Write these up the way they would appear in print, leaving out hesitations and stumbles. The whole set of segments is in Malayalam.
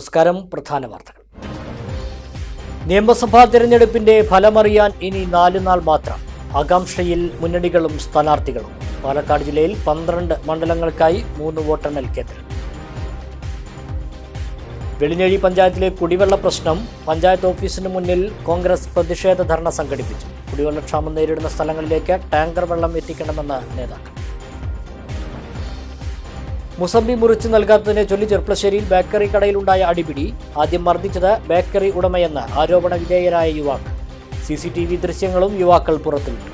നമസ്കാരം. പ്രധാന വാർത്തകൾ. നിയമസഭാ തെരഞ്ഞെടുപ്പിന്റെ ഫലമറിയാൻ ഇനി 4 നാൾ മാത്രം. ആകാംക്ഷയിൽ മുന്നണികളും സ്ഥാനാർത്ഥികളും. പാലക്കാട് ജില്ലയിൽ 12 മണ്ഡലങ്ങൾക്കായി 3 വോട്ടെണ്ണൽ കേന്ദ്രം. വെളിഞ്ഞഴി പഞ്ചായത്തിലെ കുടിവെള്ള പ്രശ്നം. പഞ്ചായത്ത് ഓഫീസിന് മുന്നിൽ കോൺഗ്രസ് പ്രതിഷേധ ധർണ സംഘടിപ്പിച്ചു. കുടിവെള്ളക്ഷാമം നേരിടുന്ന സ്ഥലങ്ങളിലേക്ക് ടാങ്കർ വെള്ളം എത്തിക്കണമെന്ന് നേതാക്കൾ. മുസംബി മുറിച്ച് നൽകാത്തതിനെ ചൊല്ലി ചെർപ്പളശ്ശേരിയിൽ ബേക്കറി കടയിലുണ്ടായ അടിപിടി. ആദ്യം മർദ്ദിച്ചത് ബേക്കറി ഉടമയെന്ന് ആരോപണ വിധേയരായ യുവാക്കൾ. CCTV ദൃശ്യങ്ങളും യുവാക്കൾ പുറത്തുവിട്ടു.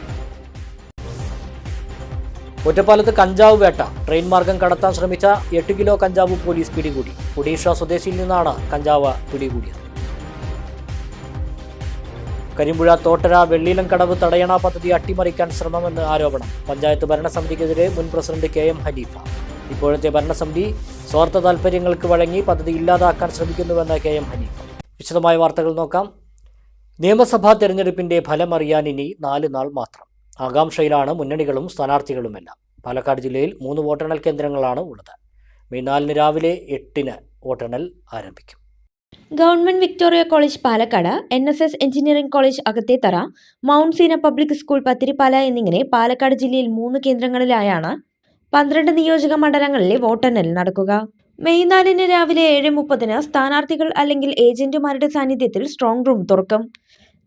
ഒറ്റപ്പാലത്ത് കഞ്ചാവ് വേട്ട. ട്രെയിൻ മാർഗം കടത്താൻ ശ്രമിച്ച 8 കിലോ കഞ്ചാവ് പോലീസ് പിടികൂടി. ഒഡീഷ സ്വദേശിയിൽ നിന്നാണ് കഞ്ചാവ് പിടികൂടിയത്. കരിമ്പുഴ തോട്ടര വെള്ളിലംകടവ് തടയണ പദ്ധതി അട്ടിമറിക്കാൻ ശ്രമമെന്ന് ആരോപണം. പഞ്ചായത്ത് ഭരണസമിതിക്കെതിരെ മുൻ പ്രസിഡന്റ് KM ഹനീഫ. ഇപ്പോഴത്തെ ഭരണസമിതി സ്വാർത്ഥ താൽപര്യങ്ങൾക്ക് വഴങ്ങി പദ്ധതി ഇല്ലാതാക്കാൻ ശ്രമിക്കുന്നുവെന്ന് KM ഹനീഫ. വിശദമായ വാർത്തകൾ നോക്കാം. നിയമസഭാ തെരഞ്ഞെടുപ്പിന്റെ ഫലമറിയാൻ ഇനി 4 നാൾ മാത്രം. ആകാംക്ഷയിലാണ് മുന്നണികളും സ്ഥാനാർത്ഥികളുമെല്ലാം. പാലക്കാട് ജില്ലയിൽ 3 വോട്ടെണ്ണൽ കേന്ദ്രങ്ങളാണ് ഉള്ളത്. മെയ് 4 രാവിലെ 8 വോട്ടെണ്ണൽ ആരംഭിക്കും. Government Victoria college Palakkad, NSS engineering college Akathethara, mount Seena public school Pathirippala എന്നിങ്ങനെ പാലക്കാട് ജില്ലയിൽ 3 കേന്ദ്രങ്ങളിലായാണ് 12 നിയോജക മണ്ഡലങ്ങളിലെ വോട്ടെണ്ണൽ നടക്കുക. മെയ് 4 രാവിലെ 7:30 സ്ഥാനാർത്ഥികൾ അല്ലെങ്കിൽ ഏജന്റുമാരുടെ സാന്നിധ്യത്തിൽ സ്ട്രോങ് റൂം തുറക്കും.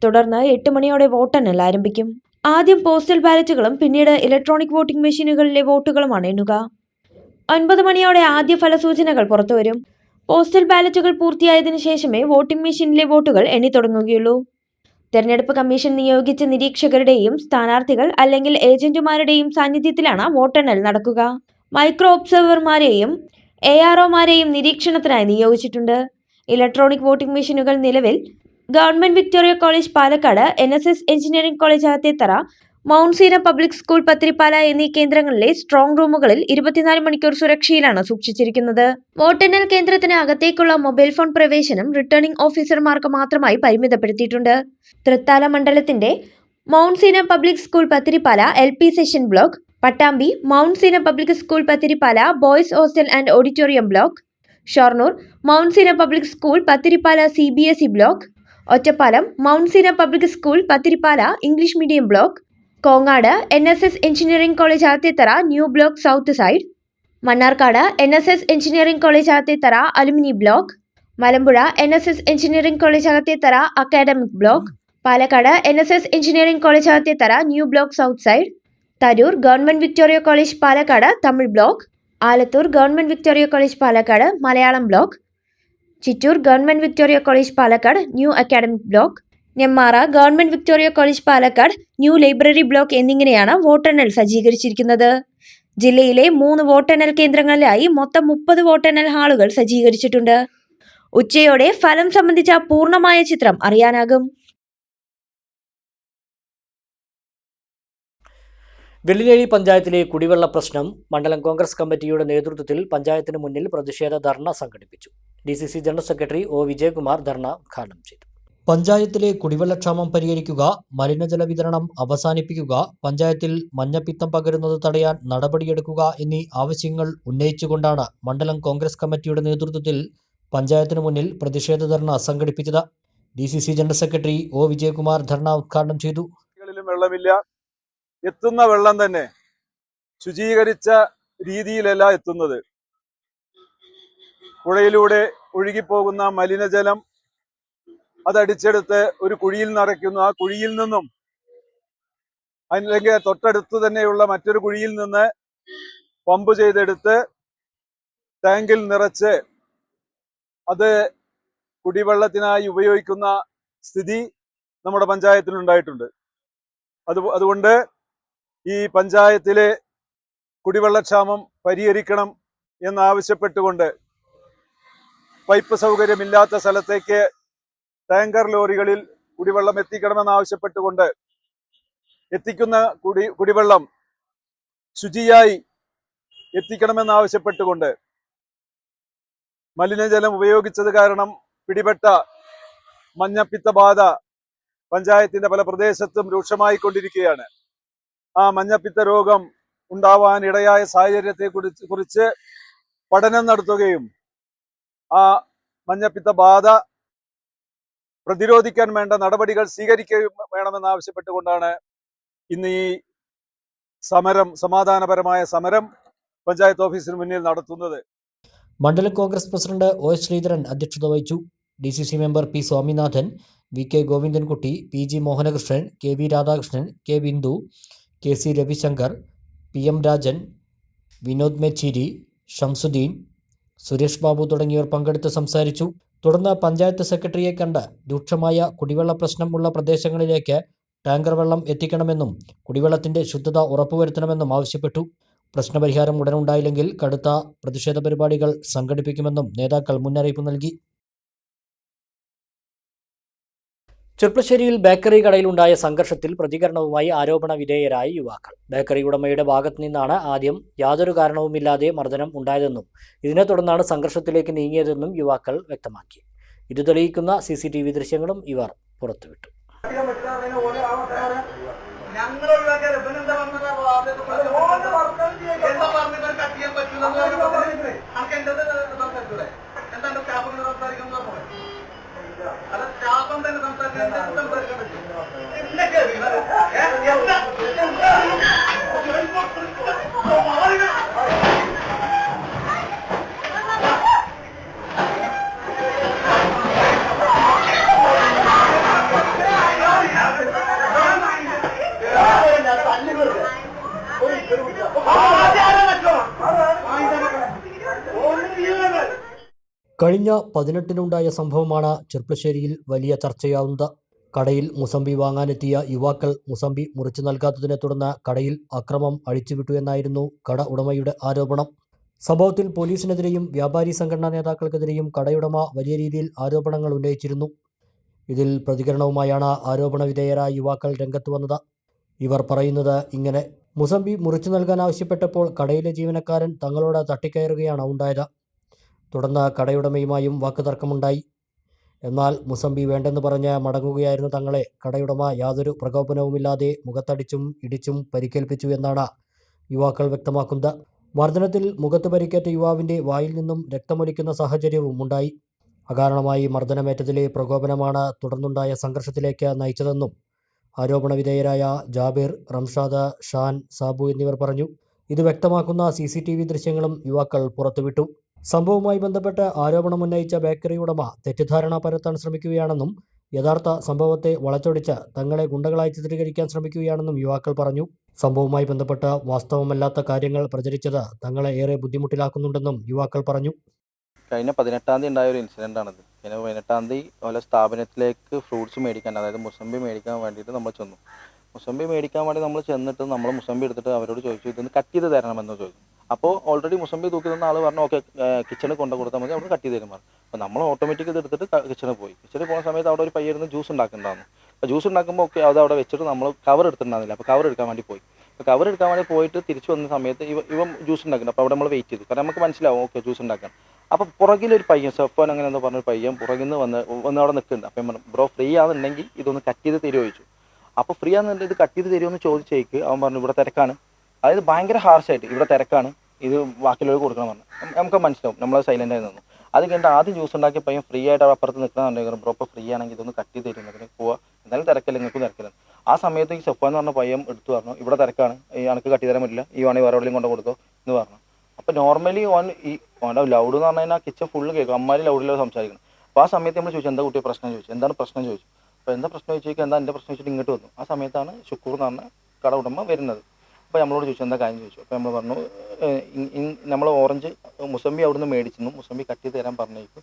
തുടർന്ന് 8 മണിയോടെ വോട്ടെണ്ണൽ ആരംഭിക്കും. ആദ്യം പോസ്റ്റൽ ബാലറ്റുകളും പിന്നീട് ഇലക്ട്രോണിക് വോട്ടിംഗ് മെഷീനുകളിലെ വോട്ടുകളുമാണ് എണ്ണുക. 9 മണിയോടെ ആദ്യ ഫലസൂചനകൾ പുറത്തുവരും. പോസ്റ്റൽ ബാലറ്റുകൾ പൂർത്തിയായതിനു ശേഷമേ വോട്ടിംഗ് മെഷീനിലെ വോട്ടുകൾ എണ്ണി തുടങ്ങുകയുള്ളൂ. തെരഞ്ഞെടുപ്പ് കമ്മീഷൻ നിയോഗിച്ച നിരീക്ഷകരുടെയും സ്ഥാനാർത്ഥികൾ അല്ലെങ്കിൽ ഏജന്റുമാരുടെയും സാന്നിധ്യത്തിലാണ് വോട്ടെണ്ണൽ നടക്കുക. മൈക്രോ ഒബ്സർവർമാരെയും AROമാരെയും നിരീക്ഷണത്തിനായി നിയോഗിച്ചിട്ടുണ്ട്. ഇലക്ട്രോണിക് വോട്ടിംഗ് മെഷീനുകൾ നിലവിൽ government Victoria college Palakkad, NSS engineering college Akathethara, mount Seena public school Pathirippala എന്നീ കേന്ദ്രങ്ങളിലെ സ്ട്രോങ് റൂമുകളിൽ 24 മണിക്കൂർ സുരക്ഷയിലാണ് സൂക്ഷിച്ചിരിക്കുന്നത്. വോട്ടെണ്ണൽ കേന്ദ്രത്തിന് അകത്തേക്കുള്ള മൊബൈൽ ഫോൺ പ്രവേശനം റിട്ടേണിംഗ് ഓഫീസർമാർക്ക് മാത്രമായി പരിമിതപ്പെടുത്തിയിട്ടുണ്ട്. തൃത്താല മണ്ഡലത്തിന്റെ mount Seena public school Pathirippala LP section block, Pattambi mount Seena public school Pathirippala boys hostel and auditorium block, Shoranur mount Seena public school Pathirippala CBSE block, Ottapalam mount Seena public school Pathirippala English medium block, Kongad NSS engineering college Akathethara new block south side, Mannarkkad NSS engineering college Akathethara alumni block, Malampuzha NSS engineering college Akathethara academic block, Palakkad NSS engineering college Akathethara new block south side, Tarur government Victoria college Palakkad Tamil block, Alathur government Victoria college Palakkad Malayalam block, Chittur government Victoria college Palakkad new academic block, Nemmara government Victoria college Palakkad new library block എന്നിങ്ങനെയാണ് വോട്ടെണ്ണൽ സജ്ജീകരിച്ചിരിക്കുന്നത്. ജില്ലയിലെ 3 വോട്ടെണ്ണൽ കേന്ദ്രങ്ങളിലായി മൊത്തം 30 വോട്ടെണ്ണൽ ഹാളുകൾ സജ്ജീകരിച്ചിട്ടുണ്ട്. ഉച്ചയോടെ ഫലം സംബന്ധിച്ച പൂർണ്ണമായ ചിത്രം അറിയാനാകും. വെള്ളിനേഴി പഞ്ചായത്തിലെ കുടിവെള്ള പ്രശ്നം. മണ്ഡലം കോൺഗ്രസ് കമ്മിറ്റിയുടെ നേതൃത്വത്തിൽ പഞ്ചായത്തിന് മുന്നിൽ പ്രതിഷേധ ധർണ സംഘടിപ്പിച്ചു. DCC general secretary O Vijayakumar ധർണ ഉദ്ഘാടനം ചെയ്തു. പഞ്ചായത്തിലെ കുടിവെള്ളക്ഷാമം പരിഹരിക്കുക, മലിനജല വിതരണം അവസാനിപ്പിക്കുക, പഞ്ചായത്തിൽ മഞ്ഞപ്പിത്തം പകരുന്നത് തടയാൻ നടപടിയെടുക്കുക എന്നീ ആവശ്യങ്ങൾ ഉന്നയിച്ചുകൊണ്ടാണ് മണ്ഡലം കോൺഗ്രസ് കമ്മിറ്റിയുടെ നേതൃത്വത്തിൽ പഞ്ചായത്തിന് മുന്നിൽ പ്രതിഷേധ ധർണ സംഘടിപ്പിച്ചത്. DCC general secretary O Vijayakumar ധർണ ഉദ്ഘാടനം ചെയ്തു. വെള്ളമില്ല, എത്തുന്ന വെള്ളം തന്നെ ശുചീകരിച്ച രീതിയിലല്ല എത്തുന്നത്. പുഴയിലൂടെ ഒഴുകിപ്പോകുന്ന മലിനജലം അതടിച്ചെടുത്ത് ഒരു കുഴിയിൽ നിറയ്ക്കുന്നു. ആ കുഴിയിൽ നിന്നും അല്ലെങ്കിൽ തൊട്ടടുത്ത് തന്നെയുള്ള മറ്റൊരു കുഴിയിൽ നിന്ന് പമ്പ് ചെയ്തെടുത്ത് ടാങ്കിൽ നിറച്ച് അത് കുടിവെള്ളത്തിനായി ഉപയോഗിക്കുന്ന സ്ഥിതി നമ്മുടെ പഞ്ചായത്തിലുണ്ടായിട്ടുണ്ട്. അതുകൊണ്ട് ഈ പഞ്ചായത്തിലെ കുടിവെള്ളക്ഷാമം പരിഹരിക്കണം എന്നാവശ്യപ്പെട്ടുകൊണ്ട് പൈപ്പ് സൗകര്യമില്ലാത്ത സ്ഥലത്തേക്ക് ടാങ്കർ ലോറികളിൽ കുടിവെള്ളം എത്തിക്കണമെന്നാവശ്യപ്പെട്ടുകൊണ്ട് എത്തിക്കുന്ന കുടിവെള്ളം ശുചിയായി എത്തിക്കണമെന്നാവശ്യപ്പെട്ടുകൊണ്ട് മലിനജലം ഉപയോഗിച്ചത് കാരണം പിടിപെട്ട മഞ്ഞപ്പിത്ത ബാധ പഞ്ചായത്തിന്റെ പല പ്രദേശത്തും രൂക്ഷമായിക്കൊണ്ടിരിക്കുകയാണ്. ആ മഞ്ഞപ്പിത്ത രോഗം ഉണ്ടാവാൻ ഇടയായ സാഹചര്യത്തെ കുറിച്ച് പഠനം നടത്തുകയും ആ മഞ്ഞപ്പിത്ത ബാധ പ്രതിരോധിക്കാൻ വേണ്ട നടപടികൾ സ്വീകരിക്കുകയും വേണമെന്ന് ആവശ്യപ്പെട്ടുകൊണ്ടാണ് ഇന്ന് ഈ സമരം, സമാധാനപരമായ സമരം പഞ്ചായത്ത് ഓഫീസിന് മുന്നിൽ നടത്തുന്നത്. മണ്ഡലം Congress president O S Sreedharan അധ്യക്ഷത വഹിച്ചു. DCC member P Swaminathan, VK Govindankutty, PG Mohanakrishnan, KV Radhakrishnan, K Bindu, KC Ravishankar, PM Rajan, Vinod Mechery, Shamsuddin, Suresh Babu തുടങ്ങിയവർ പങ്കെടുത്ത് സംസാരിച്ചു. തുടർന്ന് പഞ്ചായത്ത് സെക്രട്ടറിയെ കണ്ട് രൂക്ഷമായ കുടിവെള്ള പ്രശ്നം ഉള്ള പ്രദേശങ്ങളിലേക്ക് ടാങ്കർ വെള്ളം എത്തിക്കണമെന്നും കുടിവെള്ളത്തിന്റെ ശുദ്ധത ഉറപ്പുവരുത്തണമെന്നും ആവശ്യപ്പെട്ടു. പ്രശ്നപരിഹാരം ഉടനുണ്ടായില്ലെങ്കിൽ കടുത്ത പ്രതിഷേധ പരിപാടികൾ സംഘടിപ്പിക്കുമെന്നും നേതാക്കൾ മുന്നറിയിപ്പ് നൽകി. ചെർപ്പശ്ശേരിയിൽ ബേക്കറി കടയിലുണ്ടായ സംഘർഷത്തിൽ പ്രതികരണവുമായി ആരോപണ വിധേയരായ യുവാക്കൾ. ബേക്കറി ഉടമയുടെ ഭാഗത്തു നിന്നാണ് ആദ്യം യാതൊരു കാരണവുമില്ലാതെ മർദ്ദനം ഉണ്ടായതെന്നും ഇതിനെ തുടർന്നാണ് സംഘർഷത്തിലേക്ക് നീങ്ങിയതെന്നും യുവാക്കൾ വ്യക്തമാക്കി. ഇത് തെളിയിക്കുന്ന CCTV ദൃശ്യങ്ങളും ഇവർ പുറത്തുവിട്ടു. കഴിഞ്ഞ 18-നുണ്ടായ സംഭവമാണ് ചെർപ്പശ്ശേരിയിൽ വലിയ ചർച്ചയാവുന്നത്. കടയിൽ മുസംബി വാങ്ങാനെത്തിയ യുവാക്കൾ മുസംബി മുറിച്ചു നൽകാത്തതിനെ തുടർന്ന് കടയിൽ അക്രമം അഴിച്ചുവിട്ടു എന്നായിരുന്നു കട ഉടമയുടെ ആരോപണം. സംഭവത്തിൽ പോലീസിനെതിരെയും വ്യാപാരി സംഘടനാ നേതാക്കൾക്കെതിരെയും കടയുടമ വലിയ രീതിയിൽ ആരോപണങ്ങൾ ഉന്നയിച്ചിരുന്നു. ഇതിൽ പ്രതികരണവുമായാണ് ആരോപണ വിധേയരായ യുവാക്കൾ രംഗത്ത് വന്നത്. ഇവർ പറയുന്നത് ഇങ്ങനെ: മുസംബി മുറിച്ചു നൽകാൻ ആവശ്യപ്പെട്ടപ്പോൾ കടയിലെ ജീവനക്കാരൻ തങ്ങളോട് തട്ടിക്കയറുകയാണ് ഉണ്ടായത്. തുടർന്ന് കടയുടമയുമായും വാക്കുതർക്കമുണ്ടായി. എന്നാൽ മുസംബി വേണ്ടെന്ന് പറഞ്ഞ് മടങ്ങുകയായിരുന്നു തങ്ങളെ കടയുടമ യാതൊരു പ്രകോപനവുമില്ലാതെ മുഖത്തടിച്ചും ഇടിച്ചും പരിക്കേൽപ്പിച്ചു എന്നാണ് യുവാക്കൾ വ്യക്തമാക്കുന്നത്. മർദ്ദനത്തിൽ മുഖത്ത് പരിക്കേറ്റ യുവാവിൻ്റെ വായിൽ നിന്നും രക്തമൊലിക്കുന്ന സാഹചര്യവും ഉണ്ടായി. അകാരണമായി മർദ്ദനമേറ്റതിലെ പ്രകോപനമാണ് തുടർന്നുണ്ടായ സംഘർഷത്തിലേക്ക് നയിച്ചതെന്നും ആരോപണ വിധേയരായ ജാബിർ, റംഷാദ്, ഷാൻ, സാബു എന്നിവർ പറഞ്ഞു. ഇത് വ്യക്തമാക്കുന്ന CCTV ദൃശ്യങ്ങളും യുവാക്കൾ പുറത്തുവിട്ടു. സംഭവവുമായി ബന്ധപ്പെട്ട് ആരോപണമുന്നയിച്ച ബേക്കറി ഉടമ തെറ്റിദ്ധാരണ പരത്താൻ ശ്രമിക്കുകയാണെന്നും യഥാർത്ഥ സംഭവത്തെ വളച്ചൊടിച്ച് തങ്ങളെ ഗുണ്ടകളായി ചിത്രീകരിക്കാൻ ശ്രമിക്കുകയാണെന്നും യുവാക്കൾ പറഞ്ഞു. സംഭവവുമായി ബന്ധപ്പെട്ട് വാസ്തവമല്ലാത്ത കാര്യങ്ങൾ പ്രചരിച്ചത് തങ്ങളെ ഏറെ ബുദ്ധിമുട്ടിലാക്കുന്നുണ്ടെന്നും യുവാക്കൾ പറഞ്ഞു. കഴിഞ്ഞ 18-ാം തീയതി ഉണ്ടായ ഒരു ഇൻസിഡൻ്റാണിത്. കഴിഞ്ഞ 18-ാം തീയതി ഓരോ സ്ഥാപനത്തിലേക്ക് ഫ്രൂട്ട്സ് മേടിക്കാൻ, അതായത് മുസംബി മേടിക്കാൻ വേണ്ടിയിട്ട് നമ്മൾ ചെന്നു. മുസംബി മേടിക്കാൻ വേണ്ടി നമ്മൾ ചെന്നിട്ട് നമ്മൾ മുസംബി എടുത്തിട്ട് അവരോട് ചോദിച്ചു, ഇതൊന്ന് കട്ട് ചെയ്ത് തരണമെന്ന് ചോദിച്ചു. അപ്പോൾ ഓൾറെഡി മുസംബി തൂക്കി തന്ന ആൾ പറഞ്ഞു, ഓക്കെ കിച്ചണിൽ കൊണ്ടു കൊടുത്താൽ മതി, അവിടെ കട്ട് ചെയ്ത് തരും പറഞ്ഞു. അപ്പോൾ നമ്മൾ ഓട്ടോമാറ്റിക് ഇത് എടുത്തിട്ട് കിച്ചണിൽ പോയി. കിച്ചണിൽ പോകുന്ന സമയത്ത് അവിടെ ഒരു പയ്യായിരുന്നു ജ്യൂസ് ഉണ്ടാക്കുന്നുണ്ടായിരുന്നു. അപ്പോൾ ജ്യൂസ് ഉണ്ടാക്കുമ്പോൾ ഓക്കെ അത് അവിടെ വെച്ചിട്ട് നമ്മൾ കവർ എടുത്തിട്ടുണ്ടായിരുന്നില്ല. അപ്പോൾ കവർ എടുക്കാൻ വേണ്ടി പോയി. അപ്പോൾ കവർ എടുക്കാൻ വേണ്ടി പോയിട്ട് തിരിച്ചു വന്ന സമയത്ത് ഇവൻ ജ്യൂസ് ഉണ്ടാക്കുന്നുണ്ട്. അപ്പോൾ അവിടെ നമ്മൾ വെയിറ്റ് ചെയ്തു. കാരണം നമുക്ക് മനസ്സിലാവും ഓക്കെ ജ്യൂസ് ഉണ്ടാക്കാൻ. അപ്പോൾ പുറകിലൊരു പയ്യൻ, സെഫോൻ അങ്ങനെ എന്താ പറഞ്ഞൊരു പയ്യൻ പുറകിൽ നിന്ന് വന്ന് അവിടെ നിൽക്കുന്നുണ്ട്. അപ്പം പറഞ്ഞു, ബ്രോ ഫ്രീ ആണെന്നുണ്ടെങ്കിൽ ഇതൊന്ന് കട്ട് ചെയ്ത് തരുമോ ചോദിച്ചു. അപ്പോൾ ഫ്രീ ആണെന്നുണ്ടെങ്കിൽ ഇത് കട്ട് ചെയ്ത് തരുമോ ചോദിച്ചേക്ക് അവൻ പറഞ്ഞു, ഇവിടെ തിരക്കാണ്. അതായത് ഭയങ്കര ഹാർഷായിട്ട്, ഇവിടെ തിരക്കാണ്, ഇത് ബാക്കിയുള്ളവർ കൊടുക്കണം പറഞ്ഞു. നമുക്ക് മനസ്സിലാവും, നമ്മൾ സൈലൻ്റ് ആയി നിന്നു. അത് കഴിഞ്ഞിട്ട് ആദ്യം ജ്യൂസ് ഉണ്ടാക്കിയ പയ്യൻ ഫ്രീ ആയിട്ട് അപ്പുറത്ത് നിൽക്കണമെന്നുണ്ടെങ്കിൽ ബ്രോ ഇപ്പോൾ ഫ്രീ ആണെങ്കിൽ ഇതൊന്ന് കട്ട് ചെയ്ത് തരുമെങ്കിൽ പോവാം, എന്തായാലും തിരക്കില്ല, നിങ്ങൾക്കും തിരക്കില്ല. ആ സമയത്ത് ഈ സെഫോൻ എന്ന് പറഞ്ഞ പയ്യൻ എടുത്തു പറഞ്ഞു, ഇവിടെ തിരക്കാണ്, ഈ എനിക്ക് കട്ട് തരാൻ പറ്റില്ല, ഈ വേണമെങ്കിൽ വേറെ എവിടെയും കൊണ്ട് കൊടുത്തോ എന്ന് പറഞ്ഞു. അപ്പോൾ നോർമലി ഓൻ്റെ ലൗഡ് എന്ന് പറഞ്ഞു കഴിഞ്ഞാൽ കിച്ചൺ ഫുള്ള് കേൾക്കും, അമ്മാരി ലൗഡിലാണ് സംസാരിക്കണം. അപ്പോൾ ആ സമയത്ത് നമ്മൾ ചോദിച്ചു, എന്താ കുട്ടിയെ പ്രശ്നം ചോദിച്ചു, എന്താണ് പ്രശ്നം ചോദിച്ചു. അപ്പോൾ എന്താ പ്രശ്നം ചോദിച്ചാൽ എന്താ എൻ്റെ പ്രശ്നം ചോദിച്ചിട്ട് ഇങ്ങോട്ട് വന്നു. ആ സമയത്താണ് ഷുക്കൂർ എന്ന് പറഞ്ഞ കട ഉടമ വരുന്നത്. അപ്പോൾ നമ്മളോട് ചോദിച്ചു എന്താ കാര്യം ചോദിച്ചു. അപ്പോൾ നമ്മൾ പറഞ്ഞു, നമ്മൾ ഓറഞ്ച് മുസംബി അവിടെ നിന്ന് മേടിച്ചിരുന്നു, മുസംബി കട്ട് ചെയ്ത് തരാൻ പറഞ്ഞേക്കും,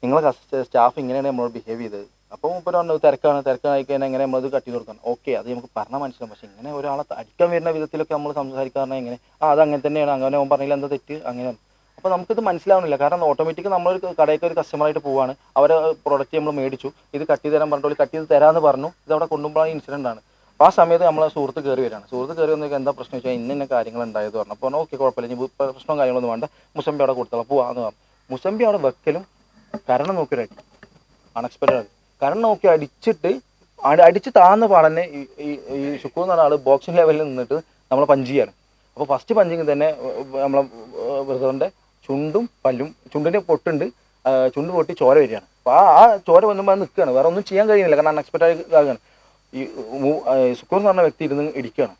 നിങ്ങളെ സ്റ്റാഫ് ഇങ്ങനെയാണ് നമ്മളോട് ബിഹേവ് ചെയ്തത്. അപ്പോൾ ഇപ്പോൾ പറഞ്ഞു തിരക്കായി കഴിഞ്ഞാൽ എങ്ങനെ നമ്മളത് കട്ട് ചെയ്ത് കൊടുക്കണം. ഓക്കെ, അത് നമുക്ക് പറഞ്ഞാൽ മനസ്സിലാവും. പക്ഷേ ഇങ്ങനെ ഒരാളെ അടിക്കാൻ വരുന്ന വിധത്തിലൊക്കെ നമ്മൾ സംസാരിക്കാറുണ്ട്. എങ്ങനെ അത് അങ്ങനെ തന്നെയാണ്, അങ്ങനെ അവൻ പറഞ്ഞില്ല, എന്താ തെറ്റ് അങ്ങനെയാണ്. അപ്പോൾ നമുക്കിത് മനസ്സിലാവുന്നില്ല. കാരണം ഓട്ടോമാറ്റിക് നമ്മളൊരു കടയ്ക്ക് ഒരു കസ്റ്റമറായിട്ട് പോവാണ്, അവരെ പ്രോഡക്റ്റ് നമ്മൾ മേടിച്ചു, ഇത് കട്ട് ചെയ്ത് തരാൻ പറഞ്ഞിട്ട് കട്ട് ചെയ്ത് തരാമെന്ന് പറഞ്ഞു. ഇതവിടെ കൊണ്ടുപോകുന്ന ഇൻസിഡൻ്റ് ആണ്. അപ്പോൾ ആ സമയത്ത് നമ്മളെ സുഹൃത്ത് കയറി വരികയാണ്. സുഹൃത്ത് കയറി വന്നേക്ക് എന്താ പ്രശ്നം വെച്ചാൽ ഇന്ന കാര്യങ്ങൾ ഉണ്ടായത് പറഞ്ഞു. അപ്പോൾ ഓക്കെ കുഴപ്പമില്ല, ഇനി പ്രശ്നവും കാര്യങ്ങളൊന്നും വേണ്ട, മുസംബി അവിടെ കൊടുത്തോളാം പോവാന്ന് പറഞ്ഞു. മുസംബി അവിടെ വെക്കലും കരണം നോക്കി അൺഎക്സ്പെക്റ്റഡ് കരണം നോക്കി അടിച്ച് താന്ന പാടന്നെ ഈ ഷുക്കൂർ എന്ന് പറഞ്ഞ ആൾ ബോക്സിംഗ് ലെവലിൽ നിന്നിട്ട് നമ്മളെ പഞ്ച് ചെയ്യാണ്. അപ്പോൾ ഫസ്റ്റ് പഞ്ചിങ് തന്നെ നമ്മളെ ബ്രദറിൻ്റെ ചുണ്ടും പല്ലും, ചുണ്ടിൻ്റെ പൊട്ടുണ്ട്, ചുണ്ട് പൊട്ടി ചോര വരികയാണ്. അപ്പോൾ ആ ചോര വന്നുമ്പോൾ അത് നിൽക്കുകയാണ്, വേറെ ഒന്നും ചെയ്യാൻ കഴിയുന്നില്ല, കാരണം അൺഎക്സ്പെക്റ്റഡ് ആകുകയാണ്. ഈ സുക്കൂർ എന്ന് പറഞ്ഞ വ്യക്തി ഇരുന്ന് ഇടിക്കുകയാണ്,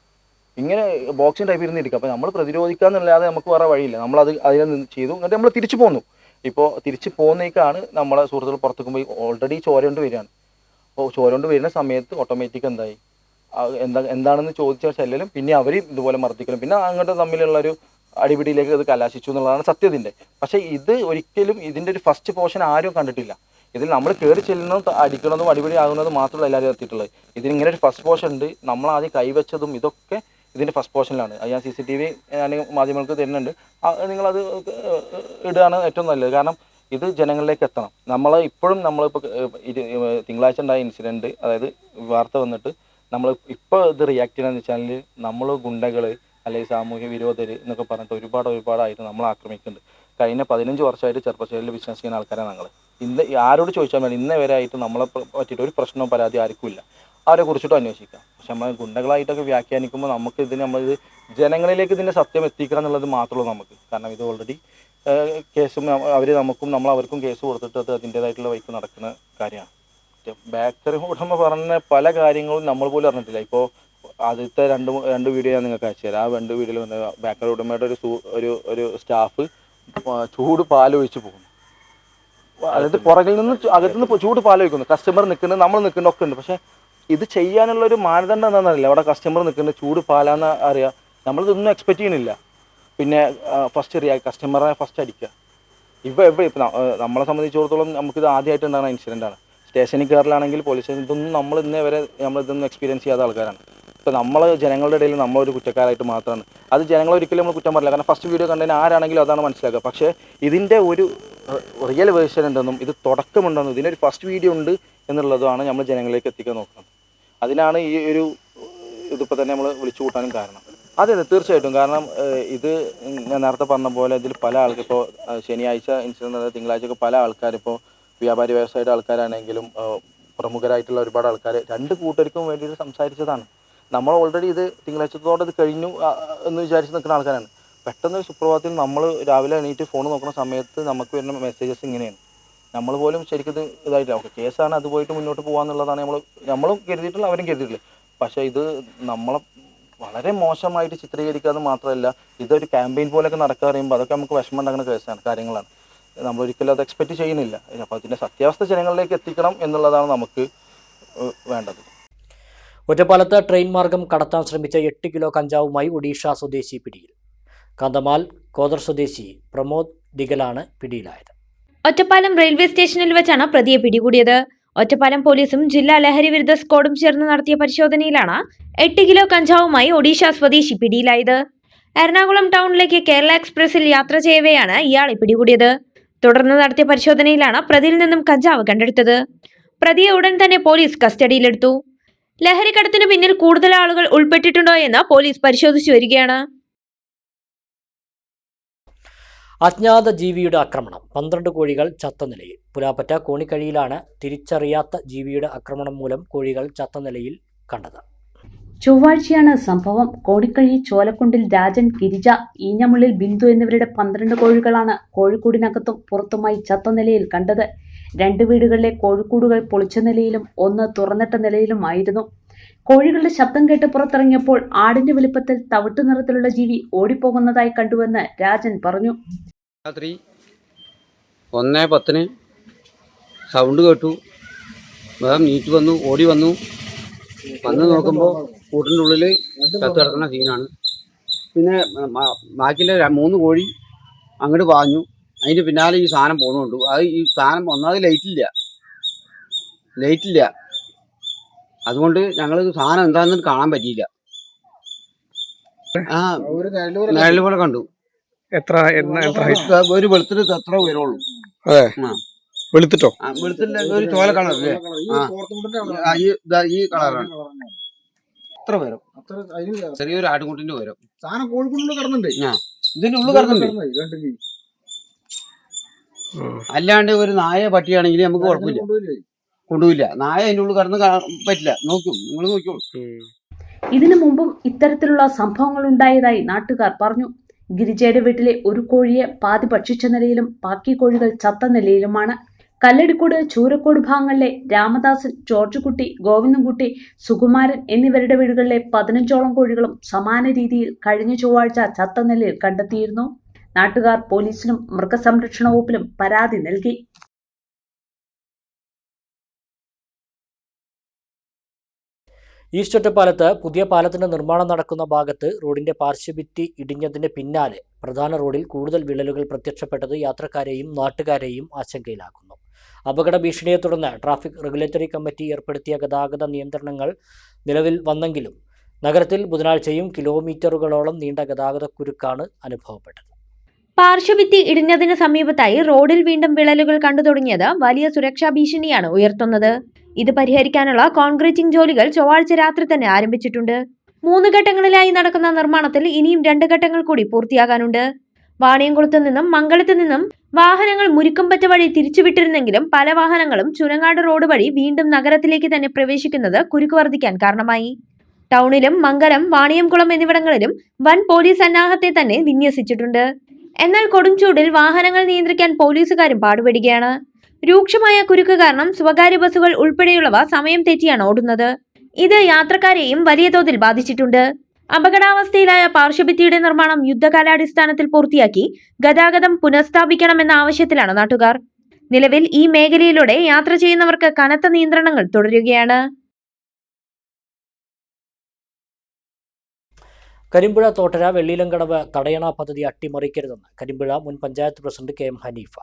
ഇങ്ങനെ ബോക്സിങ് ടൈപ്പ് ഇരുന്ന് ഇരിക്കുക. അപ്പോൾ നമ്മൾ പ്രതിരോധിക്കുക എന്നല്ലാതെ നമുക്ക് വേറെ വഴിയില്ല. നമ്മളത് അതിനെ ചെയ്തു, എന്നിട്ട് നമ്മൾ തിരിച്ചു പോന്നു. ഇപ്പോൾ തിരിച്ച് പോകുന്നേക്കാണ് നമ്മളെ സുഹൃത്തുക്കൾ പുറത്തേക്ക് പോയി ഓൾറെഡി ചോര കൊണ്ട് വരികയാണ്. അപ്പോൾ ചോര കൊണ്ട് വരുന്ന സമയത്ത് ഓട്ടോമാറ്റിക് എന്തായി, എന്താണെന്ന് ചോദിച്ചാൽ ചെല്ലലും പിന്നെ അവർ ഇതുപോലെ മർദ്ദിക്കലും പിന്നെ അങ്ങോട്ട് തമ്മിലുള്ളൊരു അടിപിടിയിലേക്ക് അത് കലാശിച്ചു എന്നുള്ളതാണ് സത്യത്തിൻ്റെ. പക്ഷേ ഇത് ഒരിക്കലും ഇതിൻ്റെ ഒരു ഫസ്റ്റ് പോർഷൻ ആരും കണ്ടിട്ടില്ല. ഇതിൽ നമ്മൾ കയറി ചെല്ലുന്നതും അടിക്കുന്നതും അടിപിടി ആകുന്നതും മാത്രമല്ല എല്ലാവരും എത്തിയിട്ടുള്ളത്. ഇതിനിങ്ങനെ ഒരു ഫസ്റ്റ് പോർഷൻ ഉണ്ട്, നമ്മൾ ആദ്യം കൈവച്ചതും ഇതൊക്കെ ഇതിൻ്റെ ഫസ്റ്റ് പോർഷനിലാണ്. അത് ഞാൻ CCTV ഞാൻ മാധ്യമങ്ങൾക്ക് തരുന്നുണ്ട്, നിങ്ങളത് ഇടുകയാണ് ഏറ്റവും നല്ലത്. കാരണം ഇത് ജനങ്ങളിലേക്ക് എത്തണം. നമ്മൾ ഇപ്പോഴും നമ്മളിപ്പോൾ തിങ്കളാഴ്ച ഉണ്ടായ ഇൻസിഡൻറ്റ്, അതായത് വാർത്ത വന്നിട്ട് നമ്മൾ ഇപ്പോൾ ഇത് റിയാക്ട് ചെയ്യണമെന്ന് വെച്ചാൽ നമ്മൾ ഗുണ്ടകൾ അല്ലെങ്കിൽ സാമൂഹ്യ വിരോധർ എന്നൊക്കെ പറഞ്ഞിട്ട് ഒരുപാടായിട്ട് നമ്മൾ ആക്രമിക്കുന്നുണ്ട്. കഴിഞ്ഞ 15 വർഷമായിട്ട് ചെറുപ്പശ്ശേരിയിൽ ബിസിനസ് ചെയ്യുന്ന ആൾക്കാരാണ് ഞങ്ങൾ. ഇന്ന് ആരോട് ചോദിച്ചാൽ മതി, ഇന്നേ വരെ ആയിട്ട് നമ്മളെ പറ്റിയിട്ട് ഒരു പ്രശ്നവും പരാതി ആർക്കും ഇല്ല. അവരെ കുറിച്ചിട്ടും അന്വേഷിക്കാം. പക്ഷെ നമ്മൾ ഗുണ്ടകളായിട്ടൊക്കെ വ്യാഖ്യാനിക്കുമ്പോൾ നമുക്ക് ഇതിന് നമ്മളിത് ജനങ്ങളിലേക്ക് ഇതിൻ്റെ സത്യം എത്തിക്കണം എന്നുള്ളത് മാത്രമേ നമുക്ക്. കാരണം ഇത് ഓൾറെഡി കേസും അവർ നമുക്കും നമ്മൾ അവർക്കും കേസ് കൊടുത്തിട്ട് അത് അതിൻ്റേതായിട്ടുള്ള വഴിക്ക് നടക്കുന്ന കാര്യമാണ്. ബേക്കറി ഉടമ പറഞ്ഞ പല കാര്യങ്ങളും നമ്മൾ പോലും അറിഞ്ഞിട്ടില്ല. ഇപ്പോൾ ആദ്യത്തെ രണ്ട് വീഡിയോ ഞാൻ നിങ്ങൾക്ക് അയച്ചു തരാം. ആ 2 വീഡിയോയിൽ വന്ന ബേക്കറി ഉടമയുടെ ഒരു സ്റ്റാഫ് ചൂട് പാലൊഴിച്ച് പോകുന്നു. അതായത് പുറകിൽ നിന്ന് അകത്തുനിന്ന് ചൂട് പാലൊഴിക്കുന്നു. കസ്റ്റമർ നിൽക്കുന്നത്, നമ്മൾ നിൽക്കുന്നതൊക്കെ ഉണ്ട്. പക്ഷേ ഇത് ചെയ്യാനുള്ളൊരു മാനദണ്ഡം എന്താണെന്നറിയില്ല. അവിടെ കസ്റ്റമർ നിൽക്കുന്നത് ചൂട് പാലാന്ന് അറിയാം, നമ്മളിതൊന്നും എക്സ്പെക്റ്റ് ചെയ്യുന്നില്ല. പിന്നെ ഫസ്റ്റ് കസ്റ്റമറെ ഫസ്റ്റ് അടിക്കുക. ഇപ്പം നമ്മളെ സംബന്ധിച്ചിടത്തോളം നമുക്കിത് ആദ്യമായിട്ട് ഉണ്ടാകുന്ന ഇൻസിഡൻ്റാണ്. സ്റ്റേഷനിൽ കയറലാണെങ്കിൽ പോലീസ് സ്റ്റേഷൻ, ഇതൊന്നും നമ്മൾ ഇന്നേ വരെ നമ്മളിതൊന്നും എക്സ്പീരിയൻസ് ചെയ്യാത്ത ആൾക്കാരാണ്. ഇപ്പോൾ നമ്മൾ ജനങ്ങളുടെ ഇടയിൽ നമ്മളൊരു കുറ്റക്കാരായിട്ട് മാത്രമാണ്. അത് ജനങ്ങളെ ഒരിക്കലും നമ്മൾ കുറ്റം പറയില്ല, കാരണം ഫസ്റ്റ് വീഡിയോ കണ്ടതിന് ആരാണെങ്കിലും അതാണ് മനസ്സിലാക്കുക. പക്ഷേ ഇതിൻ്റെ ഒരു റിയൽ വേർഷൻ ഉണ്ടെന്നും ഇത് തുടക്കമുണ്ടെന്നും ഇതിനൊരു ഫസ്റ്റ് വീഡിയോ ഉണ്ട് എന്നുള്ളതാണ് നമ്മൾ ജനങ്ങളിലേക്ക് എത്തിക്കാൻ നോക്കുന്നത്. അതിനാണ് ഈ ഒരു ഇതിപ്പോൾ തന്നെ നമ്മൾ വിളിച്ചു കൂട്ടാനും കാരണം. അതെ തീർച്ചയായിട്ടും. കാരണം ഇത് ഞാൻ നേരത്തെ പറഞ്ഞ പോലെ ഇതിൽ പല ആൾക്കാർ ഇപ്പോൾ ശനിയാഴ്ച ഇൻസിഡൻറ്റ്, തിങ്കളാഴ്ചയൊക്കെ പല ആൾക്കാരിപ്പോൾ വ്യാപാരി വ്യവസായയുടെ ആൾക്കാരാണെങ്കിലും പ്രമുഖരായിട്ടുള്ള ഒരുപാട് ആൾക്കാർ 2 കൂട്ടർക്കും വേണ്ടിയിട്ട് സംസാരിച്ചതാണ്. നമ്മൾ ഓൾറെഡി ഇത് തിങ്കളാഴ്ചത്തോടെ ഇത് കഴിഞ്ഞു എന്ന് വിചാരിച്ച് നിൽക്കുന്ന ആൾക്കാരാണ്. പെട്ടെന്ന് സുപ്രഭാതത്തിൽ നമ്മൾ രാവിലെ എണീറ്റ് ഫോൺ നോക്കുന്ന സമയത്ത് നമുക്ക് വരുന്ന മെസ്സേജസ് ഇങ്ങനെയാണ്. നമ്മൾ പോലും ശരിക്കും ഇത് ഇതായിട്ടില്ല. ഓക്കെ, കേസാണ്, അത് പോയിട്ട് മുന്നോട്ട് പോകാമെന്നുള്ളതാണ് നമ്മളും കരുതിയിട്ടുള്ള, അവരും കരുതിയിട്ടില്ല. പക്ഷേ ഇത് നമ്മളെ വളരെ മോശമായിട്ട് ചിത്രീകരിക്കാതെ മാത്രമല്ല, ഇതൊരു ക്യാമ്പയിൻ പോലെയൊക്കെ നടക്കുക പറയുമ്പോൾ അതൊക്കെ നമുക്ക് വിഷമം ഉണ്ടാക്കുന്ന കാര്യങ്ങളാണ്. നമ്മളൊരിക്കലും അത് എക്സ്പെക്റ്റ് ചെയ്യുന്നില്ല. അപ്പോൾ അതിൻ്റെ സത്യാവസ്ഥ ജനങ്ങളിലേക്ക് എത്തിക്കണം എന്നുള്ളതാണ് നമുക്ക് വേണ്ടത്. ഒറ്റപ്പാലത്ത് ട്രെയിൻ മാർഗം കടത്താൻ ശ്രമിച്ച 8 കിലോ കഞ്ചാവുമായി ഒഡീഷ സ്വദേശി പിടിയിൽ. കാന്തമാൽ കോദർ സ്വദേശി പ്രമോദ് ദിഗലാണ് പിടിയിലായത്. ഒറ്റപ്പാലം റെയിൽവേ സ്റ്റേഷനിൽ വെച്ചാണ് പ്രതിയെ പിടികൂടിയത്. ഒറ്റപ്പാലം പോലീസും ജില്ലാ ലഹരി വിരുദ്ധ സ്ക്വാഡും ചേർന്ന് നടത്തിയ പരിശോധനയിലാണ് 8 കിലോ കഞ്ചാവുമായി ഒഡീഷ സ്വദേശി പിടിയിലായത്. എറണാകുളം ടൗണിലേക്ക് കേരള എക്സ്പ്രസിൽ യാത്ര ചെയ്യവെയാണ് ഇയാളെ പിടികൂടിയത്. തുടർന്ന് നടത്തിയ പരിശോധനയിലാണ് പ്രതിയിൽ നിന്നും കഞ്ചാവ് കണ്ടെടുത്തത്. പ്രതിയെ ഉടൻ തന്നെ പോലീസ് കസ്റ്റഡിയിലെടുത്തു. ലഹരിക്കടത്തിനു പിന്നിൽ കൂടുതൽ ആളുകൾ ഉൾപ്പെട്ടിട്ടുണ്ടോ എന്ന് പോലീസ് പരിശോധിച്ചു വരികയാണ്. അജ്ഞാത ജീവിയുടെ ആക്രമണം, 12 കോഴികൾ ചത്ത നിലയിൽ. പുലാപ്പറ്റ കോണിക്കഴിയിലാണ് തിരിച്ചറിയാത്ത ജീവിയുടെ ആക്രമണം മൂലം കോഴികൾ ചത്ത നിലയിൽ കണ്ടത്. ചൊവ്വാഴ്ചയാണ് സംഭവം. കോടിക്കഴി ചോലക്കുണ്ടിൽ രാജൻ, ഗിരിജ, ഈഞ്ഞമുള്ളിൽ ബിന്ദു എന്നിവരുടെ 12 കോഴികളാണ് കോഴിക്കൂടിനകത്തും പുറത്തുമായി ചത്ത നിലയിൽ കണ്ടത്. 2 വീടുകളിലെ കോഴിക്കൂടുകൾ പൊളിച്ച നിലയിലും 1 തുറന്നിട്ട നിലയിലുമായിരുന്നു. കോഴികളുടെ ശബ്ദം കേട്ട് പുറത്തിറങ്ങിയപ്പോൾ ആടിന്റെ വലിപ്പത്തിൽ തവിട്ടു നിറത്തിലുള്ള ജീവി ഓടിപ്പോകുന്നതായി കണ്ടുവെന്ന് രാജൻ പറഞ്ഞു. രാത്രി 1:10 സൗണ്ട് കേട്ടു. വേഗം നീറ്റ് വന്നു, ഓടി വന്നു നോക്കുമ്പോൾ കൂട്ടിൻ്റെ ഉള്ളിൽ ചത്ത് കിടക്കുന്ന സീനാണ്. പിന്നെ ബാക്കിയുള്ള 3 കോഴി അങ്ങോട്ട് പാഞ്ഞു. അതിൻ്റെ പിന്നാലെ ഈ സാധനം പോകുന്നുണ്ട്. അത് ഈ സാധനം ഒന്നാമത് ലൈറ്റില്ല, അതുകൊണ്ട് ഞങ്ങൾ സാധനം എന്താണെന്ന് കാണാൻ പറ്റിയില്ല. നിഴൽ പോലെ കണ്ടു. ഒരു വെളുത്തിട്ട് എത്ര ഉയരമുള്ളൂ. വെളുത്തിട്ടോ? വെളുത്തില്ല, ഒരു ചോല കളറല്ലേ. ഈ കളറാണ്. എത്ര ഉയരം? ചെറിയൊരു ആട്ടുകുട്ടിന്റെ ഉയരം. സാധനം കോഴിക്കുള്ളിൽ കിടന്നുണ്ട്. ഇതിന്റെ ഉള്ളിൽ കിടന്നുണ്ട്. അല്ലാണ്ട് ഒരു നായ പട്ടിയാണെങ്കിൽ നമുക്ക് കുഴപ്പമില്ല, കൊണ്ടുപോയില്ല. നായ അതിന്റെ ഉള്ളിൽ കിടന്ന് പറ്റില്ല. നോക്കും, നിങ്ങൾ നോക്കിയോളൂ. ഇതിനു മുമ്പും ഇത്തരത്തിലുള്ള സംഭവങ്ങൾ ഉണ്ടായതായി നാട്ടുകാർ പറഞ്ഞു. ഗിരിജയുടെ വീട്ടിലെ ഒരു കോഴിയെ പാതി ഭക്ഷിച്ച നിലയിലും ബാക്കി കോഴികൾ ചത്ത നിലയിലുമാണ്. കല്ലടിക്കോട്, ചൂരക്കോട് ഭാഗങ്ങളിലെ രാമദാസൻ, ജോർജ് കുട്ടി, ഗോവിന്ദൻകുട്ടി, സുകുമാരൻ എന്നിവരുടെ വീടുകളിലെ 15ഓളം കോഴികളും സമാന രീതിയിൽ കഴിഞ്ഞ ചൊവ്വാഴ്ച ചത്ത നിലയിൽ കണ്ടെത്തിയിരുന്നു. നാട്ടുകാർ പോലീസിനും മൃഗസംരക്ഷണ വകുപ്പിലും പരാതി നൽകി. ഈസ്റ്റ് ഒറ്റപ്പാലത്ത് പുതിയ പാലത്തിന്റെ നിർമ്മാണം നടക്കുന്ന ഭാഗത്ത് റോഡിന്റെ പാർശ്വഭിത്തി ഇടിഞ്ഞതിന് പിന്നാലെ പ്രധാന റോഡിൽ കൂടുതൽ വിള്ളലുകൾ പ്രത്യക്ഷപ്പെട്ടത് യാത്രക്കാരെയും നാട്ടുകാരെയും ആശങ്കയിലാക്കുന്നു. അപകട ഭീഷണിയെ തുടർന്ന് ട്രാഫിക് റെഗുലേറ്ററി കമ്മിറ്റി ഏർപ്പെടുത്തിയ ഗതാഗത നിയന്ത്രണങ്ങൾ നിലവിൽ വന്നെങ്കിലും നഗരത്തിൽ ബുധനാഴ്ചയും കിലോമീറ്ററുകളോളം നീണ്ട ഗതാഗതക്കുരുക്കാണ് അനുഭവപ്പെട്ടത്. പാർശ്വഭിത്തി ഇടിഞ്ഞതിന് സമീപത്തായി റോഡിൽ വീണ്ടും വിള്ളലുകൾ കണ്ടു തുടങ്ങിയത് വലിയ സുരക്ഷാ ഭീഷണിയാണ് ഉയർത്തുന്നത്. ഇത് പരിഹരിക്കാനുള്ള കോൺക്രീറ്റിംഗ് ജോലികൾ ചൊവ്വാഴ്ച രാത്രി തന്നെ ആരംഭിച്ചിട്ടുണ്ട്. 3 ഘട്ടങ്ങളിലായി നടക്കുന്ന നിർമ്മാണത്തിൽ ഇനിയും 2 ഘട്ടങ്ങൾ കൂടി പൂർത്തിയാകാനുണ്ട്. വാണിയംകുളത്ത് നിന്നും മംഗളത്ത് നിന്നും വാഹനങ്ങൾ മുരിക്കുംപറ്റ വഴി തിരിച്ചുവിട്ടിരുന്നെങ്കിലും പല വാഹനങ്ങളും ചുനങ്ങാട് റോഡ് വഴി വീണ്ടും നഗരത്തിലേക്ക് തന്നെ പ്രവേശിക്കുന്നത് കുരുക്ക് വർദ്ധിക്കാൻ കാരണമായി. ടൗണിലും മംഗലം, വാണിയംകുളം എന്നിവിടങ്ങളിലും വൻ പോലീസ് സന്നാഹത്തെ തന്നെ വിന്യസിച്ചിട്ടുണ്ട്. എന്നാൽ കൊടുംചൂടിൽ വാഹനങ്ങൾ നിയന്ത്രിക്കാൻ പോലീസുകാരും പാടുപെടുകയാണ്. രൂക്ഷമായ കുരുക്ക് കാരണം സ്വകാര്യ ബസ്സുകൾ ഉൾപ്പെടെയുള്ളവ സമയം തെറ്റിയാണ് ഓടുന്നത്. ഇത് യാത്രക്കാരെയും വലിയ തോതിൽ ബാധിച്ചിട്ടുണ്ട്. അപകടാവസ്ഥയിലായ പാർശ്വഭിത്തിയുടെ നിർമ്മാണം യുദ്ധകാലാടിസ്ഥാനത്തിൽ പൂർത്തിയാക്കി ഗതാഗതം പുനഃസ്ഥാപിക്കണമെന്ന ആവശ്യത്തിലാണ് നാട്ടുകാർ. നിലവിൽ ഈ മേഖലയിലൂടെ യാത്ര ചെയ്യുന്നവർക്ക് കനത്ത നിയന്ത്രണങ്ങൾ തുടരുകയാണ്. കരിമ്പുഴ തോട്ടര വെള്ളിയിലംകടവ് തടയണ പദ്ധതി അട്ടിമറിക്കരുതെന്ന് കരിമ്പുഴ മുൻ panchayat president K M Haneefa.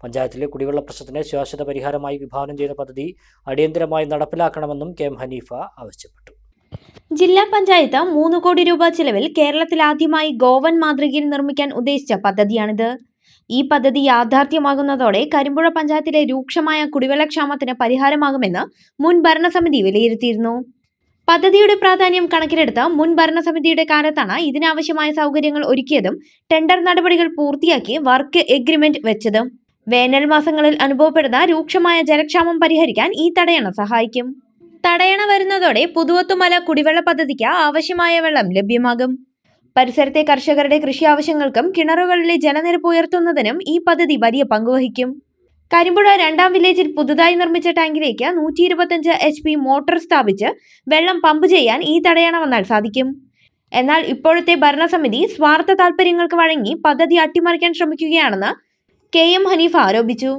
പഞ്ചായത്തിലെ കുടിവെള്ള പ്രശ്നത്തിന് ശാശ്വത പരിഹാരമായി വിഭാവനം ചെയ്ത പദ്ധതി അടിയന്തരമായി നടപ്പിലാക്കണമെന്നും കെ എം ഹനീഫ ആവശ്യപ്പെട്ടു. ജില്ലാ പഞ്ചായത്ത് 3 കോടി രൂപ ചിലവിൽ കേരളത്തിൽ ആദ്യമായി ഗോവൻ മാതൃകയിൽ നിർമ്മിക്കാൻ ഉദ്ദേശിച്ച പദ്ധതിയാണിത്. ഈ പദ്ധതി യാഥാർത്ഥ്യമാകുന്നതോടെ കരിമ്പുഴ പഞ്ചായത്തിലെ രൂക്ഷമായ കുടിവെള്ളക്ഷാമത്തിന് പരിഹാരമാകുമെന്ന് മുൻ ഭരണസമിതി വിലയിരുത്തിയിരുന്നു. പദ്ധതിയുടെ പ്രാധാന്യം കണക്കിലെടുത്ത് മുൻ ഭരണസമിതിയുടെ കാലത്താണ് ഇതിനാവശ്യമായ സൗകര്യങ്ങൾ ഒരുക്കിയതും ടെൻഡർ നടപടികൾ പൂർത്തിയാക്കി വർക്ക് എഗ്രിമെന്റ് വെച്ചതും. വേനൽ മാസങ്ങളിൽ അനുഭവപ്പെടുന്ന രൂക്ഷമായ ജലക്ഷാമം പരിഹരിക്കാൻ ഈ തടയണ സഹായിക്കും. തടയണ വരുന്നതോടെ പുതുവത്തുമല കുടിവെള്ള പദ്ധതിക്ക് ആവശ്യമായ വെള്ളം ലഭ്യമാകും. പരിസരത്തെ കർഷകരുടെ കൃഷി ആവശ്യങ്ങൾക്കും കിണറുകളിലെ ജലനിരപ്പ് ഉയർത്തുന്നതിനും ഈ പദ്ധതി വലിയ പങ്കുവഹിക്കും. കരിമ്പുഴ 2ാം വില്ലേജിൽ പുതുതായി നിർമ്മിച്ച ടാങ്കിലേക്ക് 125 HP മോട്ടോർ സ്ഥാപിച്ച് വെള്ളം പമ്പ് ചെയ്യാൻ ഈ തടയണ വന്നാൽ സാധിക്കും. എന്നാൽ ഇപ്പോഴത്തെ ഭരണസമിതി സ്വാർത്ഥ താൽപര്യങ്ങൾക്ക് വഴങ്ങി പദ്ധതി അട്ടിമറിക്കാൻ ശ്രമിക്കുകയാണെന്ന് കെ എം ഹനീഫ ആരോപിച്ചു.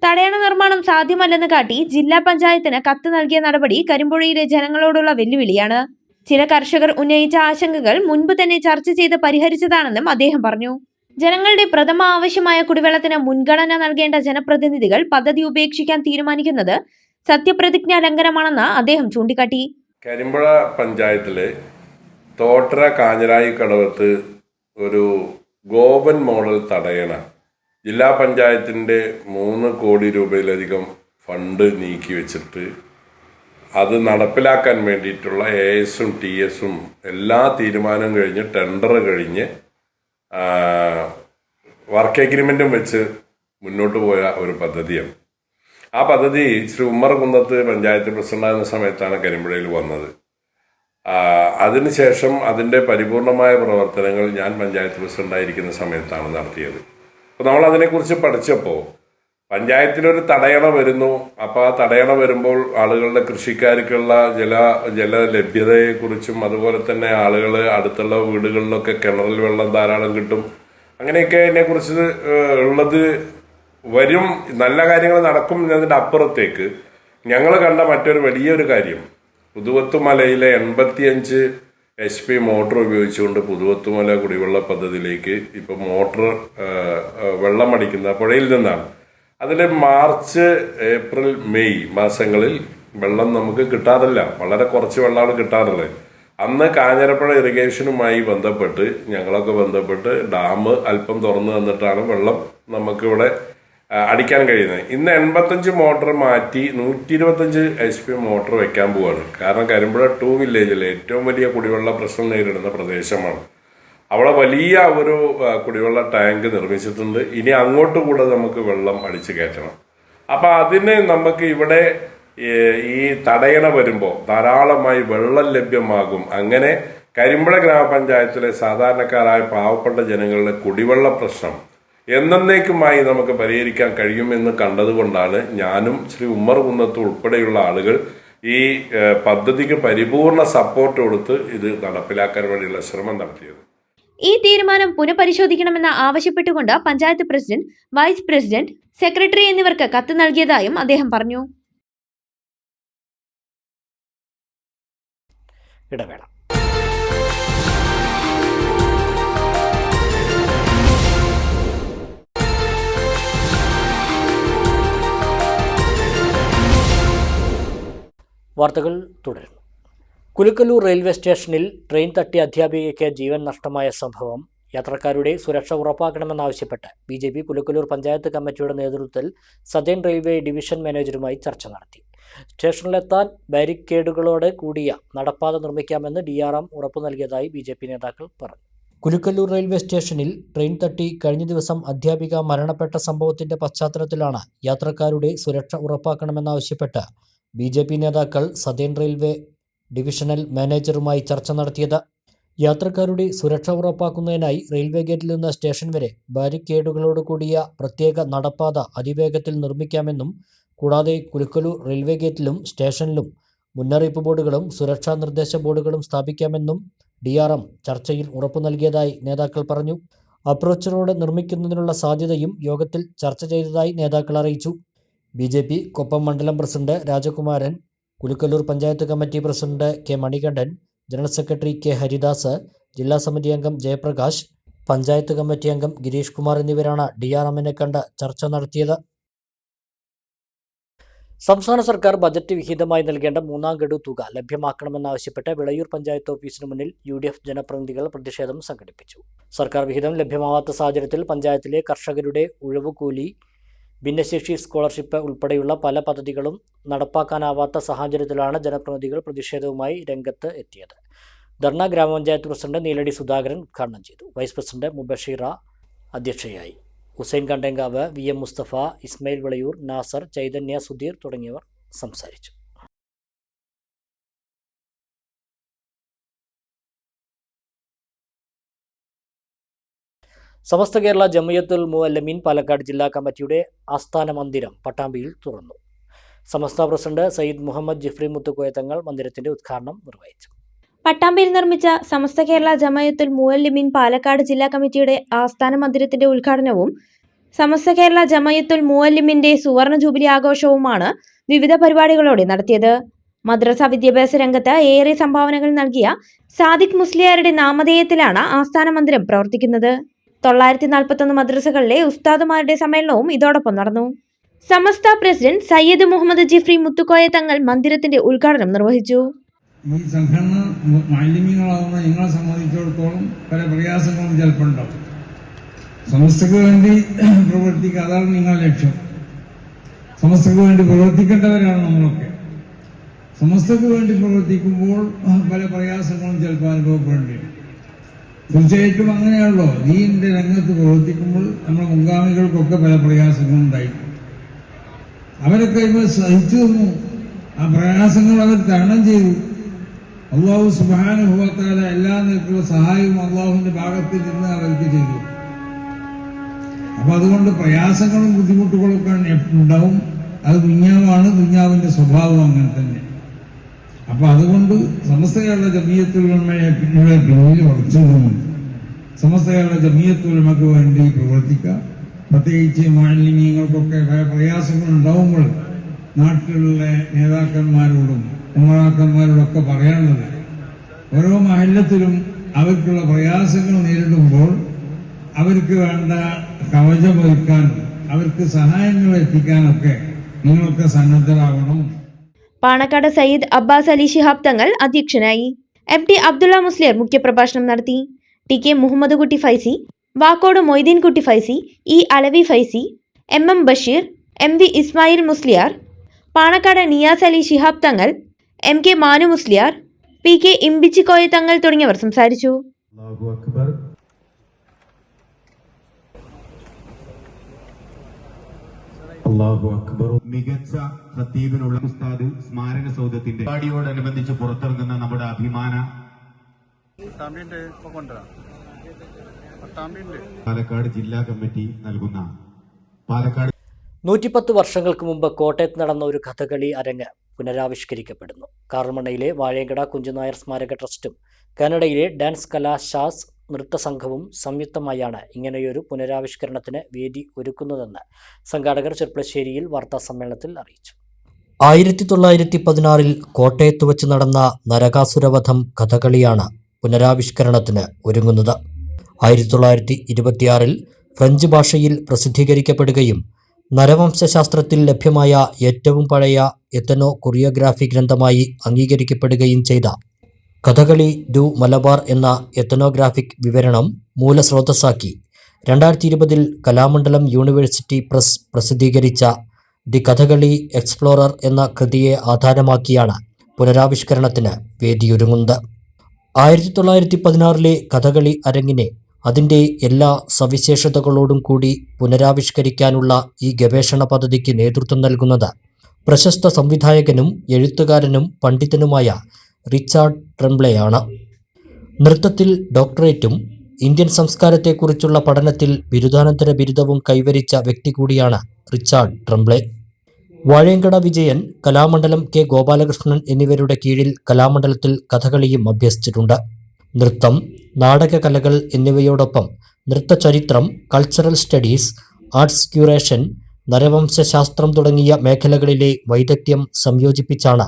തടയണ നിർമ്മാണം സാധ്യമല്ലെന്ന് കാട്ടി ജില്ലാ പഞ്ചായത്തിന് കത്ത് നൽകിയ നടപടി കരിമ്പുഴയിലെ ജനങ്ങളോടുള്ള വെല്ലുവിളിയാണ്. ചില കർഷകർ ഉന്നയിച്ച ആശങ്കകൾ മുൻപ് തന്നെ ചർച്ച ചെയ്ത് പരിഹരിച്ചതാണെന്നും അദ്ദേഹം പറഞ്ഞു. ജനങ്ങളുടെ പ്രഥമ ആവശ്യമായ കുടിവെള്ളത്തിന് മുൻഗണന നൽകേണ്ട ജനപ്രതിനിധികൾ പദ്ധതി ഉപേക്ഷിക്കാൻ തീരുമാനിക്കുന്നത് സത്യപ്രതിജ്ഞാ ലംഘനമാണെന്ന് അദ്ദേഹം ചൂണ്ടിക്കാട്ടി. കരിമ്പുഴ പഞ്ചായത്തിലെ തോട്ടര കാഞ്ഞിരായി കടവത്ത് ഒരു ഗോവൻ മോഡൽ തടയണ ജില്ലാ പഞ്ചായത്തിൻ്റെ 3 കോടി രൂപയിലധികം ഫണ്ട് നീക്കി വെച്ചിട്ട് അത് നടപ്പിലാക്കാൻ വേണ്ടിയിട്ടുള്ള ASും TSും എല്ലാ തീരുമാനവും കഴിഞ്ഞ് ടെൻഡർ കഴിഞ്ഞ് വർക്ക് എഗ്രിമെൻറ്റും വെച്ച് മുന്നോട്ട് പോയ ഒരു പദ്ധതിയാണ്. ആ പദ്ധതി ശ്രീ ഉമ്മർ കുന്നത്ത് പഞ്ചായത്ത് പ്രസിഡന്റാകുന്ന സമയത്താണ് കരിമ്പുഴയിൽ വന്നത്. അതിനുശേഷം അതിൻ്റെ പരിപൂർണമായ പ്രവർത്തനങ്ങൾ ഞാൻ പഞ്ചായത്ത് പ്രസിഡന്റായിരിക്കുന്ന സമയത്താണ് നടത്തിയത്. അപ്പോൾ നമ്മൾ അതിനെക്കുറിച്ച് പഠിച്ചപ്പോൾ പഞ്ചായത്തിലൊരു തടയണ വരുന്നു. അപ്പോൾ ആ തടയണ വരുമ്പോൾ ആളുകളുടെ കൃഷിക്കാർക്കുള്ള ജല ലഭ്യതയെക്കുറിച്ചും അതുപോലെ തന്നെ ആളുകൾ അടുത്തുള്ള വീടുകളിലൊക്കെ കിണറിൽ വെള്ളം ധാരാളം കിട്ടും, അങ്ങനെയൊക്കെ അതിനെക്കുറിച്ച് ഉള്ളത് വരും, നല്ല കാര്യങ്ങൾ നടക്കും എന്നതിൻ്റെ അപ്പുറത്തേക്ക് ഞങ്ങൾ കണ്ട മറ്റൊരു വലിയൊരു കാര്യം, പുതുവത്തുമലയിലെ 85 HP മോട്ടോർ ഉപയോഗിച്ചുകൊണ്ട് പുതുവത്തുമല കുടിവെള്ള പദ്ധതിയിലേക്ക് ഇപ്പോൾ മോട്ടോർ വെള്ളം അടിക്കുന്ന പുഴയിൽ നിന്നാണ്. അതിൽ മാർച്ച്, ഏപ്രിൽ, മെയ് മാസങ്ങളിൽ വെള്ളം നമുക്ക് കിട്ടാറില്ല, വളരെ കുറച്ച് വെള്ളമാണ് കിട്ടാറുള്ളത്. അന്ന് കാഞ്ഞിരപ്പുഴ ഇറിഗേഷനുമായി ബന്ധപ്പെട്ട് ഞങ്ങളൊക്കെ ഡാം അല്പം തുറന്നു തന്നിട്ടാണ് വെള്ളം നമുക്കിവിടെ അടിക്കാൻ കഴിയുന്നത്. ഇന്ന് 85 മോട്ടോർ മാറ്റി 125 HP മോട്ടോർ വെക്കാൻ പോവാണ്. കാരണം കരിമ്പുഴ 2 വില്ലേജിലെ ഏറ്റവും വലിയ കുടിവെള്ള പ്രശ്നം നേരിടുന്ന പ്രദേശമാണ്. അവിടെ വലിയ ഒരു കുടിവെള്ള ടാങ്ക് നിർമ്മിച്ചിട്ടുണ്ട്. ഇനി അങ്ങോട്ട് കൂടെ നമുക്ക് വെള്ളം അടിച്ചു കയറ്റണം. അപ്പം അതിന് നമുക്ക് ഇവിടെ ഈ തടയണ വരുമ്പോൾ ധാരാളമായി വെള്ളം ലഭ്യമാകും. അങ്ങനെ കരിമ്പുഴ ഗ്രാമപഞ്ചായത്തിലെ സാധാരണക്കാരായ പാവപ്പെട്ട ജനങ്ങളുടെ കുടിവെള്ള പ്രശ്നം എന്നേക്കുമായി നമുക്ക് പരിഹരിക്കാൻ കഴിയുമെന്ന് കണ്ടതുകൊണ്ടാണ് ഞാനും ശ്രീ ഉമ്മർ കുന്നത്ത് ഉൾപ്പെടെയുള്ള ആളുകൾ ഈ പദ്ധതിക്ക് പരിപൂർണ സപ്പോർട്ട് കൊടുത്ത് ഇത് നടപ്പിലാക്കാൻ വേണ്ടിയുള്ള ശ്രമം നടത്തിയത്. ഈ തീരുമാനം പുനഃപരിശോധിക്കണമെന്ന് ആവശ്യപ്പെട്ടുകൊണ്ട് panchayat president, vice president, secretary എന്നിവർക്ക് കത്ത് നൽകിയതായും അദ്ദേഹം പറഞ്ഞു. ഇടവേള. വാർത്തകൾ തുടരുന്നു. കുലുക്കല്ലൂർ റെയിൽവേ സ്റ്റേഷനിൽ ട്രെയിൻ തട്ടി അധ്യാപികയ്ക്ക് ജീവൻ നഷ്ടമായ സംഭവം യാത്രക്കാരുടെ സുരക്ഷ ഉറപ്പാക്കണമെന്നാവശ്യപ്പെട്ട് BJP കുലുക്കല്ലൂർ പഞ്ചായത്ത് കമ്മിറ്റിയുടെ നേതൃത്വത്തിൽ സതേൺ റെയിൽവേ ഡിവിഷൻ മാനേജറുമായി ചർച്ച നടത്തി. സ്റ്റേഷനിലെത്താൻ ബാരിക്കേഡുകളോട് കൂടിയ നടപ്പാത നിർമ്മിക്കാമെന്ന് DRM ഉറപ്പു നൽകിയതായി BJP നേതാക്കൾ പറഞ്ഞു. കുലുക്കല്ലൂർ റെയിൽവേ സ്റ്റേഷനിൽ ട്രെയിൻ തട്ടി കഴിഞ്ഞ ദിവസം അധ്യാപിക മരണപ്പെട്ട സംഭവത്തിന്റെ പശ്ചാത്തലത്തിലാണ് യാത്രക്കാരുടെ സുരക്ഷ ഉറപ്പാക്കണമെന്നാവശ്യപ്പെട്ട് BJP നേതാക്കൾ സതേൺ റെയിൽവേ ഡിവിഷണൽ മാനേജറുമായി ചർച്ച നടത്തിയത്. യാത്രക്കാരുടെ സുരക്ഷ ഉറപ്പാക്കുന്നതിനായി റെയിൽവേ ഗേറ്റിൽ നിന്ന് സ്റ്റേഷൻ വരെ ബാരിക്കേഡുകളോട് കൂടിയ പ്രത്യേക നടപ്പാത അതിവേഗത്തിൽ നിർമ്മിക്കാമെന്നും കൂടാതെ കുലുക്കല്ലൂർ റെയിൽവേ ഗേറ്റിലും സ്റ്റേഷനിലും മുന്നറിയിപ്പ് ബോർഡുകളും സുരക്ഷാ നിർദ്ദേശ ബോർഡുകളും സ്ഥാപിക്കാമെന്നും DRM ചർച്ചയിൽ ഉറപ്പു നൽകിയതായി നേതാക്കൾ പറഞ്ഞു. അപ്രോച്ച് റോഡ് നിർമ്മിക്കുന്നതിനുള്ള സാധ്യതയും യോഗത്തിൽ ചർച്ച ചെയ്തതായി നേതാക്കൾ അറിയിച്ചു. BJP കൊപ്പം മണ്ഡലം പ്രസിഡന്റ് രാജകുമാരൻ, Kulukkallur panchayat committee president K Manikandan, general secretary K Haridas, ജില്ലാ സമിതി അംഗം ജയപ്രകാശ്, പഞ്ചായത്ത് കമ്മിറ്റി അംഗം ഗിരീഷ് കുമാർ എന്നിവരാണ് DRMനെ കണ്ട് ചർച്ച നടത്തിയത്. സംസ്ഥാന സർക്കാർ ബജറ്റ് വിഹിതമായി നൽകേണ്ട മൂന്നാം ഗഡു തുക ലഭ്യമാക്കണമെന്നാവശ്യപ്പെട്ട് വിളയൂർ പഞ്ചായത്ത് ഓഫീസിന് മുന്നിൽ UDF ജനപ്രതിനിധികൾ പ്രതിഷേധം സംഘടിപ്പിച്ചു. സർക്കാർ വിഹിതം ലഭ്യമാവാത്ത സാഹചര്യത്തിൽ പഞ്ചായത്തിലെ കർഷകരുടെ ഉഴവുകൂലി, ഭിന്നശേഷി സ്കോളർഷിപ്പ് ഉൾപ്പെടെയുള്ള പല പദ്ധതികളും നടപ്പാക്കാനാവാത്ത സാഹചര്യത്തിലാണ് ജനപ്രതിനിധികൾ പ്രതിഷേധവുമായി രംഗത്ത് എത്തിയത്. ധർണ ഗ്രാമപഞ്ചായത്ത് പ്രസിഡന്റ് നീലടി സുധാകരൻ ഉദ്ഘാടനം ചെയ്തു. വൈസ് പ്രസിഡന്റ് മുബഷീറ അധ്യക്ഷയായി. ഹുസൈൻ കണ്ടേങ്കാവ്, VM മുസ്തഫ, ഇസ്മയിൽ വിളയൂർ, നാസർ, ചൈതന്യ, സുധീർ തുടങ്ങിയവർ സംസാരിച്ചു. സമസ്ത കേരള ജമിയത്തുൽ മുഅല്ലിമീൻ പാലക്കാട് ജില്ലാ കമ്മിറ്റിയുടെ ആസ്ഥാന മന്ദിരം പട്ടാമ്പിയിൽ തുറന്നു. സമസ്ത പ്രസിഡന്റ് സയ്യിദ് മുഹമ്മദ് ജിഫ്രി മുത്തുക്കോയ തങ്ങൾ മന്ദിരത്തിന്റെ ഉദ്ഘാടനം നിർവഹിച്ചു. പട്ടാമ്പിയിൽ നിർമ്മിച്ച സമസ്ത കേരള ജമായത്തുൽ മുഅല്ലിമീൻ പാലക്കാട് ജില്ലാ കമ്മിറ്റിയുടെ ആസ്ഥാന മന്ദിരത്തിന്റെ ഉദ്ഘാടനവും സമസ്ത കേരള ജമായത്തുൽ മുഅല്ലിമീന്റെ സുവർണ ജൂബിലി ആഘോഷവുമാണ് വിവിധ പരിപാടികളോടെ നടത്തിയത്. മദ്രസ വിദ്യാഭ്യാസ രംഗത്ത് ഏറെ സംഭാവനകൾ നൽകിയ സാദിഖ് മുസ്ലിയാരുടെ നാമധേയത്തിലാണ് ആസ്ഥാന മന്ദിരം പ്രവർത്തിക്കുന്നത്. 941 മദ്രസകളിലെ ഉസ്താദുമാരുടെ സമ്മേളനവും ഇതോടൊപ്പം നടന്നു. സമസ്ത പ്രസിഡന്റ് സയ്യിദ് മുഹമ്മദ് ജിഫ്രി മുത്തുക്കോയ തങ്ങൾ മന്ദിരത്തിന്റെ ഉദ്ഘാടനം നിർവഹിച്ചു. ഈ സംഘടന മാലിന്യങ്ങളാവുന്ന നിങ്ങളെ സംബന്ധിച്ചിടത്തോളം പല പ്രയാസങ്ങളും ചിലപ്പോൾ ഉണ്ടാവും. സമസ്തക്ക് വേണ്ടി പ്രവർത്തിക്കുക, അതാണ് നിങ്ങളുടെ ലക്ഷ്യം. സമസ്തക്ക് വേണ്ടി പ്രവർത്തിക്കേണ്ടവരാണ് നമ്മളൊക്കെ. സമസ്തക്ക് വേണ്ടി പ്രവർത്തിക്കുമ്പോൾ പല പ്രയാസങ്ങളും ചിലപ്പോൾ അനുഭവപ്പെടേണ്ടി വരും. തീർച്ചയായിട്ടും അങ്ങനെയാണല്ലോ. ദീനിന്റെ രംഗത്ത് പ്രവർത്തിക്കുമ്പോൾ നമ്മുടെ മുൻഗാമികൾക്കൊക്കെ പല പ്രയാസങ്ങളും ഉണ്ടായിരുന്നു. അവരൊക്കെ ഇപ്പോൾ സഹിച്ചു തന്നു. ആ പ്രയാസങ്ങൾ അവർ തരണം ചെയ്തു. അള്ളാഹു സുബ്ഹാനഹു വ തആല എല്ലാ നിലക്കുള്ള സഹായവും അള്ളാഹുവിന്റെ ഭാഗത്തിൽ നിന്ന് അവർക്ക് ചെയ്തു. അപ്പൊ അതുകൊണ്ട് പ്രയാസങ്ങളും ബുദ്ധിമുട്ടുകളൊക്കെ ഉണ്ടാവും. അത് ദുനിയാവാണ്, ദുനിയാവിന്റെ സ്വഭാവം അങ്ങനെ തന്നെ. അപ്പൊ അതുകൊണ്ട് സമസ്ത കേരള ജമിയത്തുൽ ഉലമയെ പിന്നിൽ ഉറച്ചു നിന്നുണ്ട്. സമസ്ത കേരള ജമിയത്തുൽ ഉലമക്ക് വേണ്ടി പ്രവർത്തിക്കുക. പ്രത്യേകിച്ച് മാലിന്യങ്ങൾക്കൊക്കെ പ്രയാസങ്ങൾ ഉണ്ടാവുമ്പോൾ നാട്ടിലുള്ള നേതാക്കന്മാരോടും ഉമറാക്കന്മാരോടൊക്കെ പറയാനുള്ളത്, ഓരോ മഹല്ലത്തിലും അവർക്കുള്ള പ്രയാസങ്ങൾ നേരിടുമ്പോൾ അവർക്ക് വേണ്ട കവചമൊരുക്കാനും അവർക്ക് സഹായങ്ങൾ എത്തിക്കാനൊക്കെ നിങ്ങളൊക്കെ സന്നദ്ധരാകണം. പാണക്കാട് സയ്യിദ് അബ്ബാസ് അലി ശിഹാബ് തങ്ങൾ അധ്യക്ഷനായി. MT അബ്ദുള്ള മുസ്ലിയർ മുഖ്യപ്രഭാഷണം നടത്തി. TK മുഹമ്മദ് കുട്ടി ഫൈസി, വാക്കോട് മൊയ്തീൻ കുട്ടി Faizy, E Alavi Faizy, MM Basheer, MV Ismail Musliyar, Panakkad Niyas Ali Shihab Thangal, MK Manu Musliyar, PK Imbichikoya തങ്ങൾ തുടങ്ങിയവർ സംസാരിച്ചു. അല്ലാഹു അക്ബർ. മികച്ച ഖത്തീബിനുള്ള ഉസ്താദ് സ്മാരക സൗധത്തിന്റെ പരിപാടിയോടനുബന്ധിച്ച് പുറത്തിറങ്ങുന്ന നമ്മുടെ അഭിമാന പാലക്കാട് ജില്ലാ കമ്മിറ്റി നൽകുന്ന പാലക്കാട് 110 വർഷങ്ങൾക്ക് മുമ്പ് കോട്ടയത്ത് നടന്ന ഒരു കഥകളി അരങ്ങ് പുനരാവിഷ്കരിക്കപ്പെടുന്നു. കാറൽമണ്ണയിലെ വാഴയങ്കട കുഞ്ചുനായർ സ്മാരക ട്രസ്റ്റും കാനഡയിലെ ഡാൻസ് കലാശാസ് നൃത്തസംഘവും സംയുക്തമായാണ് ഇങ്ങനെയൊരു പുനരാവിഷ്കരണത്തിന് വേദി ഒരുക്കുന്നതെന്ന് സംഘാടകർ ചെർപ്പളശ്ശേരിയിൽ വാർത്താസമ്മേളനത്തിൽ അറിയിച്ചു. 1916 കോട്ടയത്ത് വച്ച് നടന്ന നരകാസുരവധം കഥകളിയാണ് പുനരാവിഷ്കരണത്തിന് ഒരുങ്ങുന്നത്. 1926 ഫ്രഞ്ച് ഭാഷയിൽ പ്രസിദ്ധീകരിക്കപ്പെടുകയും നരവംശാസ്ത്രത്തിൽ ലഭ്യമായ ഏറ്റവും പഴയ എത്തനോ കൊറിയോഗ്രാഫി ഗ്രന്ഥമായി അംഗീകരിക്കപ്പെടുകയും ചെയ്ത കഥകളി ഡു മലബാർ എന്ന എത്തനോഗ്രാഫിക് വിവരണം മൂലസ്രോതസ്സാക്കി 2020 കലാമണ്ഡലം യൂണിവേഴ്സിറ്റി പ്രസ് പ്രസിദ്ധീകരിച്ച ദി കഥകളി എക്സ്പ്ലോറർ എന്ന കൃതിയെ ആധാരമാക്കിയാണ് പുനരാവിഷ്കരണത്തിന് വേദിയൊരുങ്ങുന്നത്. 1916 കഥകളി അരങ്ങിനെ അതിൻ്റെ എല്ലാ സവിശേഷതകളോടും കൂടി പുനരാവിഷ്കരിക്കാനുള്ള ഈ ഗവേഷണ പദ്ധതിക്ക് നേതൃത്വം നൽകുന്നത് പ്രശസ്ത സംവിധായകനും എഴുത്തുകാരനും പണ്ഡിതനുമായ റിച്ചാർഡ് ട്രെംബ്ലെയാണ്. നൃത്തത്തിൽ ഡോക്ടറേറ്റും ഇന്ത്യൻ സംസ്കാരത്തെക്കുറിച്ചുള്ള പഠനത്തിൽ ബിരുദാനന്തര ബിരുദവും കൈവരിച്ച വ്യക്തി കൂടിയാണ് റിച്ചാർഡ് ട്രെംബ്ലെ. വാഴയങ്കട വിജയൻ, കലാമണ്ഡലം കെ ഗോപാലകൃഷ്ണൻ എന്നിവരുടെ കീഴിൽ കലാമണ്ഡലത്തിൽ കഥകളിയും അഭ്യസിച്ചിട്ടുണ്ട്. നൃത്തം, നാടകകലകൾ എന്നിവയോടൊപ്പം നൃത്തചരിത്രം, കൾച്ചറൽ സ്റ്റഡീസ്, ആർട്സ് ക്യൂറേഷൻ, നരവംശാസ്ത്രം തുടങ്ങിയ മേഖലകളിലെ വൈദഗ്ധ്യം സംയോജിപ്പിച്ചാണ്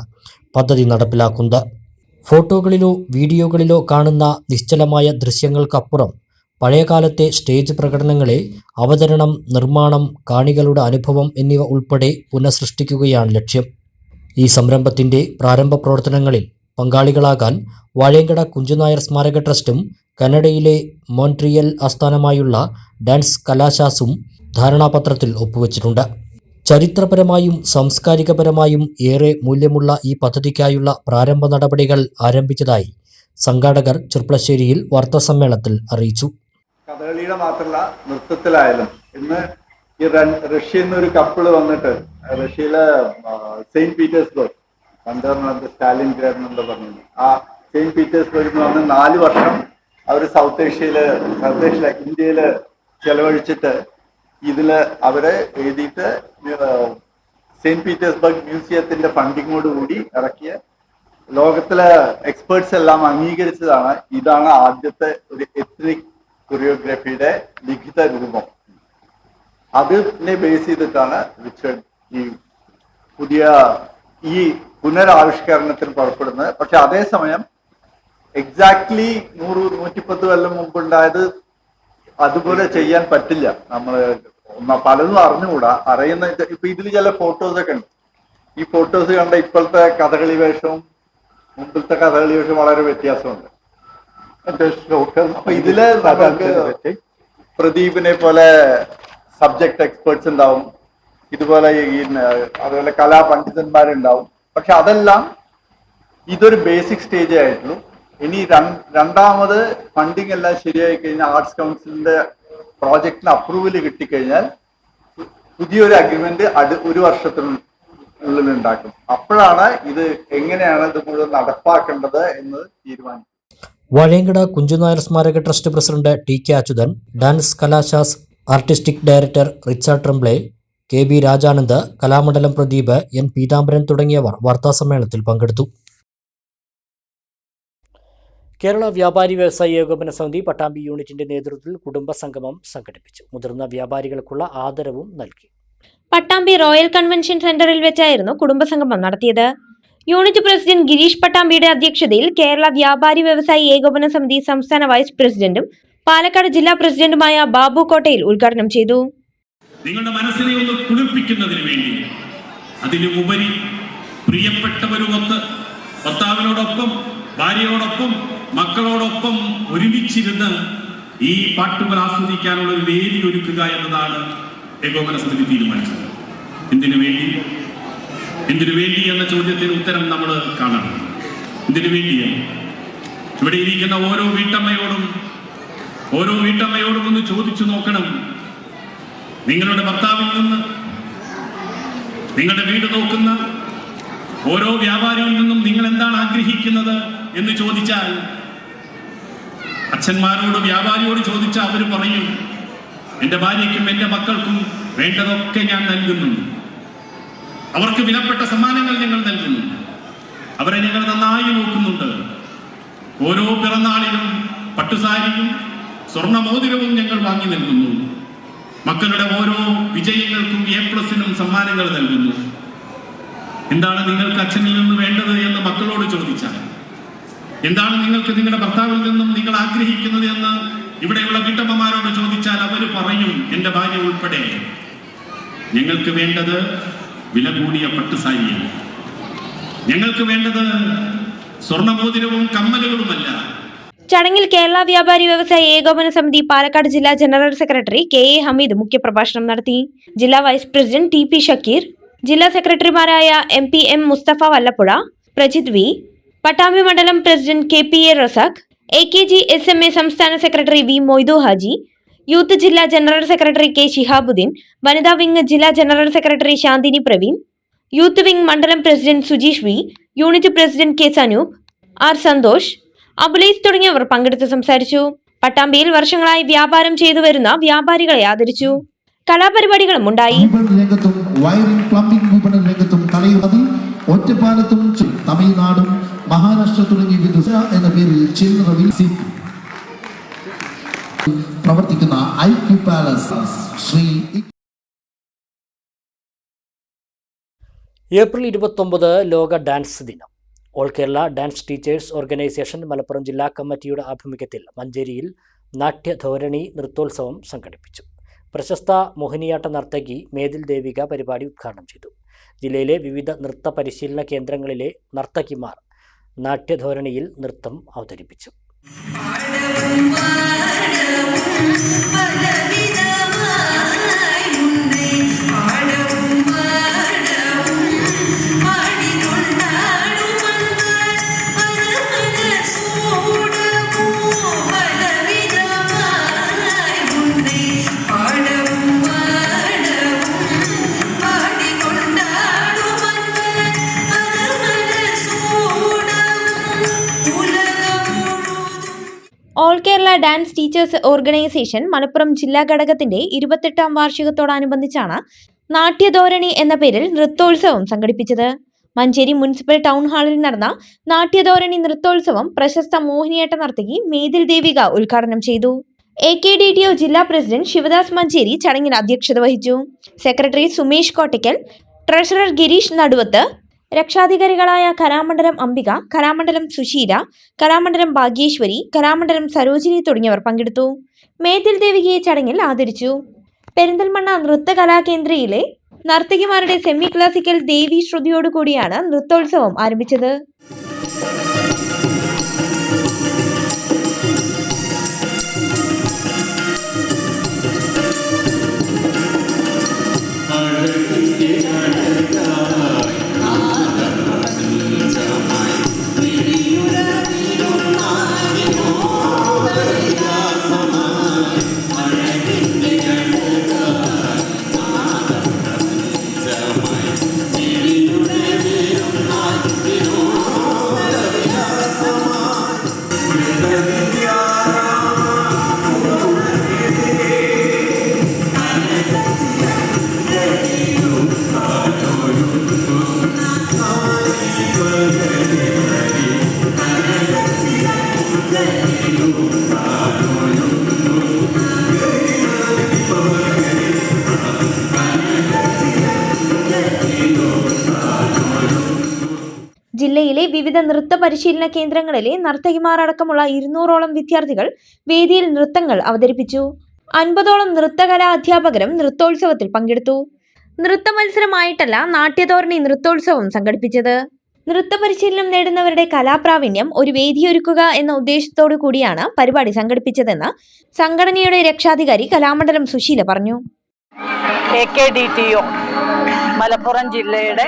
പദ്ധതി നടപ്പിലാക്കുന്നത്. ഫോട്ടോകളിലോ വീഡിയോകളിലോ കാണുന്ന നിശ്ചലമായ ദൃശ്യങ്ങൾക്കപ്പുറം പഴയകാലത്തെ സ്റ്റേജ് പ്രകടനങ്ങളെ അവതരണം, നിർമ്മാണം, കാണികളുടെ അനുഭവം എന്നിവ ഉൾപ്പെടെ പുനഃസൃഷ്ടിക്കുകയാണ് ലക്ഷ്യം. ഈ സംരംഭത്തിൻ്റെ പ്രാരംഭ പ്രവർത്തനങ്ങളിൽ പങ്കാളികളാകാൻ വാഴയങ്കട കുഞ്ചുനായർ സ്മാരക ട്രസ്റ്റും കാനഡയിലെ മോൺട്രിയൽ ആസ്ഥാനമായുള്ള ഡാൻസ് കലാശാസും ധാരണാപത്രത്തിൽ ഒപ്പുവെച്ചിട്ടുണ്ട്. ചരിത്രപരമായും സാംസ്കാരികപരമായും ഏറെ മൂല്യമുള്ള ഈ പദ്ധതിക്കായുള്ള പ്രാരംഭ നടപടികൾ ആരംഭിച്ചതായി സംഘാടകർ ചെർപ്പളശ്ശേരിയിൽ വാർത്താസമ്മേളനത്തിൽ അറിയിച്ചു. കഥകളിയുടെ മാത്രമല്ല, നൃത്തത്തിലായാലും ഇന്ന് ഈ റഷ്യയിൽ നിന്ന് ഒരു കപ്പിള് വന്നിട്ട് റഷ്യയിലെ സെയിന്റ് പീറ്റേഴ്സ്ബർഗ്, പണ്ട് സ്റ്റാലിൻ ഗ്രാഡ് എന്ന് പറഞ്ഞത്, ആ സെയിന്റ് പീറ്റേഴ്സ്ബർഗിൽ വന്ന് 4 വർഷം അവർ സൗത്ത് ഏഷ്യയില് ഇന്ത്യയില് ചെലവഴിച്ചിട്ട് ഇതില് അവരെ എഴുതിയിട്ട് സെയിന്റ് പീറ്റേഴ്സ്ബർഗ് മ്യൂസിയത്തിന്റെ ഫണ്ടിങ്ങോട് കൂടി ഇറക്കിയ ലോകത്തിലെ എക്സ്പേർട്സ് എല്ലാം അംഗീകരിച്ചതാണ്. ഇതാണ് ആദ്യത്തെ ഒരു എത്നിക് കൊറിയോഗ്രാഫിയുടെ ലിഖിത രൂപം. അതിനെ ബേസ് ചെയ്തിട്ടാണ് റിച്ചർഡ് ഈ പുനരാവിഷ്കരണത്തിന് പുറപ്പെടുന്നത്. പക്ഷെ അതേസമയം എക്സാക്ട്ലി 100-110 കൊല്ലം മുമ്പുണ്ടായത് അതുപോലെ ചെയ്യാൻ പറ്റില്ല. പലതും അറിഞ്ഞുകൂടാ. ഇപ്പൊ ഇതിൽ ചില ഫോട്ടോസ് ഒക്കെ ഉണ്ട്. ഈ ഫോട്ടോസ് കണ്ട ഇപ്പോഴത്തെ കഥകളി വേഷവും മുമ്പിലത്തെ കഥകളി വേഷവും വളരെ വ്യത്യാസമുണ്ട്. അപ്പൊ ഇതില് നമുക്ക് പ്രദീപിനെ പോലെ സബ്ജക്ട് എക്സ്പേർട്സ് ഉണ്ടാവും, ഇതുപോലെ അതുപോലെ കലാപണ്ഡിതന്മാരുണ്ടാവും. പക്ഷെ അതെല്ലാം ഇതൊരു ബേസിക് സ്റ്റേജേ ആയിട്ടുള്ളൂ. ഇനി രണ്ടാമത് ഫണ്ടിങ് എല്ലാം ശരിയായി കഴിഞ്ഞാൽ ആർട്സ് കൗൺസിലിന്റെ പ്രോജക്റ്റിന് അപ്രൂവൽ കിട്ടിക്കഴിഞ്ഞാൽ പുതിയൊരു അഗ്രിമെന്റ് 1 വർഷത്തിനുള്ളിൽ ഉണ്ടാക്കും. അപ്പോഴാണ് ഇത് എങ്ങനെയാണ് ഇത് മുഴുവൻ നടപ്പാക്കേണ്ടത് എന്ന് തീരുമാനിക്കും. വാഴയങ്കട കുഞ്ചുനായർ സ്മാരക trust president T K. Achuthan, dance കലാശാസ് artistic director Richard Tremblay, K B. Rajanand, Kalamandalam Pradeep, N. Peethambaran തുടങ്ങിയവർ വാർത്താസമ്മേളനത്തിൽ പങ്കെടുത്തു. കേരള വ്യാപാരി വ്യവസായി ഏകോപന സമിതി പട്ടാമ്പി യൂണിറ്റിന്റെ നേതൃത്വത്തിൽ കുടുംബസംഗമം സംഘടിപ്പിച്ചു. മുതിർന്ന വ്യാപാരികൾക്കുള്ള ആദരവും നൽകി. പട്ടാമ്പി റോയൽ കൺവെൻഷൻ സെന്ററിൽ വെച്ചായിരുന്നു കുടുംബസംഗമം നടത്തിയത്. യൂണിറ്റ് പ്രസിഡന്റ് ഗിരീഷ് പട്ടാമ്പിയുടെ അധ്യക്ഷതയിൽ കേരള വ്യാപാരി വ്യവസായി ഏകോപന സമിതി സംസ്ഥാന വൈസ് പ്രസിഡന്റും പാലക്കാട് ജില്ലാ പ്രസിഡന്റുമായ ബാബു കോട്ടയിൽ ഉദ്ഘാടനം ചെയ്തു. നിങ്ങളുടെ മനസ്സിനെ ഒന്ന് കുളിർപ്പിക്കുന്നതിന് വേണ്ടി, അതിനുപരി പ്രിയപ്പെട്ടവരുമൊത്ത് ഭർത്താവിനോടൊപ്പം, ഭാര്യയോടൊപ്പം, മക്കളോടൊപ്പം ഒരുമിച്ചിരുന്ന് ഈ പാട്ടുകൾ ആസ്വദിക്കാനുള്ള ഒരു വേദി ഒരുക്കുക എന്നതാണ് ഏകോപന സമിതി തീരുമാനിച്ചത്. എന്തിനു വേണ്ടി എന്ന ചോദ്യത്തിന് ഉത്തരം നമ്മൾ കാണണം. എന്തിനു വേണ്ടിയാണ്? ഇവിടെ ഇരിക്കുന്ന ഓരോ വീട്ടമ്മയോടും ഒന്ന് ചോദിച്ചു നോക്കണം. നിങ്ങളുടെ ഭർത്താവിൽ നിന്ന് നിങ്ങളുടെ വീട് നോക്കുന്ന ഓരോ വ്യാപാരിയിൽ നിന്നും നിങ്ങൾ എന്താണ് ആഗ്രഹിക്കുന്നത് എന്ന് ചോദിച്ചാൽ അച്ഛന്മാരോട് വ്യാപാരിയോട് ചോദിച്ചാൽ അവർ പറയും, എൻ്റെ ഭാര്യയ്ക്കും എൻ്റെ മക്കൾക്കും വേണ്ടതൊക്കെ ഞാൻ നൽകുന്നുണ്ട്, അവർക്ക് വിലപ്പെട്ട സമ്മാനങ്ങൾ ഞങ്ങൾ നൽകുന്നുണ്ട്, അവരെ ഞങ്ങൾ നന്നായി നോക്കുന്നുണ്ട്, ഓരോ പിറന്നാളിലും പട്ടുസാരിയും സ്വർണ്ണമോതിരവും ഞങ്ങൾ വാങ്ങി നൽകുന്നു, മക്കളുടെ ഓരോ വിജയങ്ങൾക്കും A+നും സമ്മാനങ്ങൾ നൽകുന്നു. എന്താണ് നിങ്ങൾക്ക് അച്ഛനിൽ നിന്ന് വേണ്ടത് എന്ന് മക്കളോട് ചോദിച്ചാൽ, എന്താണ് നിങ്ങൾക്ക് നിങ്ങളുടെ ഭർത്താവിൽ നിന്നും നിങ്ങൾ ആഗ്രഹിക്കുന്നത് എന്ന് ഇവിടെയുള്ള വീട്ടമ്മമാരോട് ചോദിച്ചാൽ അവർ പറയും, എൻ്റെ ഭാര്യ ഉൾപ്പെടെ, ഞങ്ങൾക്ക് വേണ്ടത് വില കൂടിയ പട്ടുസാരിയല്ല, ഞങ്ങൾക്ക് വേണ്ടത് സ്വർണ്ണമോതിരവും കമ്മലുകളുമല്ല. ചടങ്ങിൽ കേരള വ്യാപാരി വ്യവസായ ഏകോപന സമിതി പാലക്കാട് ജില്ലാ ജനറൽ സെക്രട്ടറി KA ഹമീദ് മുഖ്യപ്രഭാഷണം നടത്തി. ജില്ലാ വൈസ് പ്രസിഡന്റ് TP ഷക്കീർ, ജില്ലാ സെക്രട്ടറിമാരായ MP M Mustafa Vallappuzha, Prajith V, Pattambi മണ്ഡലം president KPA Razak, AKG SMA സംസ്ഥാന secretary V Moidu Haji, youth ജില്ലാ ജനറൽ സെക്രട്ടറി K ശിഹാബുദ്ദീൻ, വനിതാ വിംഗ് ജില്ലാ general secretary Shanthini Praveen, youth wing മണ്ഡലം president Sujeesh V, unit president K Sanoop, R Santhosh, Abulais തുടങ്ങിയവർ പങ്കെടുത്ത് സംസാരിച്ചു. പട്ടാമ്പിയിൽ വർഷങ്ങളായി വ്യാപാരം ചെയ്തു വരുന്ന വ്യാപാരികളെ ആദരിച്ചു. കലാപരിപാടികളും ഉണ്ടായി. രംഗത്തും വയറിംഗ് പ്ലംബിംഗ് വിപണന രംഗത്തും തലയുറതി ഒറ്റപ്പാലത്തും തമിഴ്നാടും മഹാരാഷ്ട്ര തുടങ്ങിയ വിവിധ എന്ന പേരിൽ ചില്ലറവിൽ പ്രവർത്തിക്കുന്ന IQ പാലസ് ശ്രീ ഏപ്രിൽ 29 ലോക ഡാൻസ് ദിനം. All Kerala dance teachers organisation Malappuram ജില്ലാ കമ്മിറ്റിയുടെ ആഭിമുഖ്യത്തിൽ മഞ്ചേരിയിൽ നാട്യധോരണി നൃത്തോത്സവം സംഘടിപ്പിച്ചു. പ്രശസ്ത മോഹിനിയാട്ട നർത്തകി മേതിൽ ദേവിക പരിപാടി ഉദ്ഘാടനം ചെയ്തു. ജില്ലയിലെ വിവിധ നൃത്ത പരിശീലന കേന്ദ്രങ്ങളിലെ നർത്തകിമാർ നാട്യധോരണിയിൽ നൃത്തം അവതരിപ്പിച്ചു. All Kerala dance teachers organisation Malappuram ജില്ലാ ഘടകത്തിന്റെ 28ാം വാർഷികത്തോടനുബന്ധിച്ചാണ് നാട്യധോരണി എന്ന പേരിൽ നൃത്തോത്സവം സംഘടിപ്പിച്ചത്. മഞ്ചേരി മുനിസിപ്പൽ ടൗൺ ഹാളിൽ നടന്ന നാട്യധോരണി നൃത്തോത്സവം പ്രശസ്ത മോഹിനിയാട്ട നർത്തകി മേതിൽ ദേവിക ഉദ്ഘാടനം ചെയ്തു. AKDTO ജില്ലാ പ്രസിഡന്റ് ശിവദാസ് മഞ്ചേരി ചടങ്ങിൽ അധ്യക്ഷത വഹിച്ചു. സെക്രട്ടറി സുമേഷ് കോട്ടയ്ക്കൽ, ട്രഷറർ ഗിരീഷ് നടുവത്ത്, രക്ഷാധികാരികളായ കലാമണ്ഡലം അംബിക, കലാമണ്ഡലം സുശീല, കലാമണ്ഡലം ഭാഗ്യേശ്വരി, കലാമണ്ഡലം സരോജിനി തുടങ്ങിയവർ പങ്കെടുത്തു. മേതിൽ ദേവികയെ ചടങ്ങിൽ ആദരിച്ചു. പെരിന്തൽമണ്ണ നൃത്തകലാകേന്ദ്രയിലെ നർത്തകിമാരുടെ സെമി ക്ലാസിക്കൽ ദേവി ശ്രുതിയോടുകൂടിയാണ് നൃത്തോത്സവം ആരംഭിച്ചത്. ജില്ലയിലെ വിവിധ നൃത്ത പരിശീലന കേന്ദ്രങ്ങളിലെ നർത്തകിമാർ അടക്കമുള്ള 200ഓളം വിദ്യാർത്ഥികൾ വേദിയിൽ നൃത്തങ്ങൾ അവതരിപ്പിച്ചു. 50ഓളം നൃത്തകലാ അധ്യാപകരും നൃത്തോത്സവത്തിൽ പങ്കെടുത്തു. നൃത്ത മത്സരമായിട്ടല്ല നാട്യധോരണി നൃത്തോത്സവം സംഘടിപ്പിച്ചത്. നൃത്ത പരിശീലനം നേടുന്നവരുടെ കലാപ്രാവീണ്യം ഒരു വേദിയൊരുക്കുക എന്ന ഉദ്ദേശത്തോടു കൂടിയാണ് പരിപാടി സംഘടിപ്പിച്ചതെന്ന് സംഘടനയുടെ രക്ഷാധികാരി കലാമണ്ഡലം സുശീല പറഞ്ഞു. AKDTO മലപ്പുറം ജില്ലയുടെ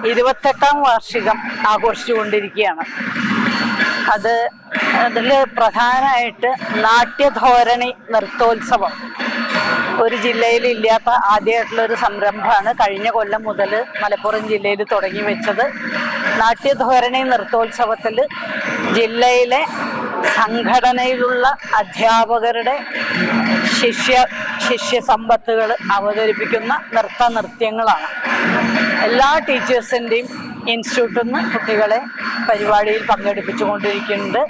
28ാം വാർഷികം ആഘോഷിച്ചുകൊണ്ടിരിക്കുകയാണ്. അതിൽ പ്രധാനമായിട്ട് നാട്യധോരണി നൃത്തോത്സവം ഒരു ജില്ലയിൽ ഇല്ലാത്ത ആദ്യമായിട്ടുള്ളൊരു സംരംഭമാണ് കഴിഞ്ഞ കൊല്ലം മുതൽ മലപ്പുറം ജില്ലയിൽ തുടങ്ങി വെച്ചത്. നാട്യധോരണി നൃത്തോത്സവത്തിൽ ജില്ലയിലെ സംഘടനയിലുള്ള അധ്യാപകരുടെ ശിഷ്യസമ്പത്തുകൾ അവതരിപ്പിക്കുന്ന നൃത്യങ്ങളാണ്. എല്ലാ ടീച്ചേഴ്സിൻ്റെയും ഇൻസ്റ്റിറ്റ്യൂട്ടിൽ നിന്ന് കുട്ടികളെ പരിപാടിയിൽ പങ്കെടുപ്പിച്ചുകൊണ്ടിരിക്കുന്നുണ്ട്.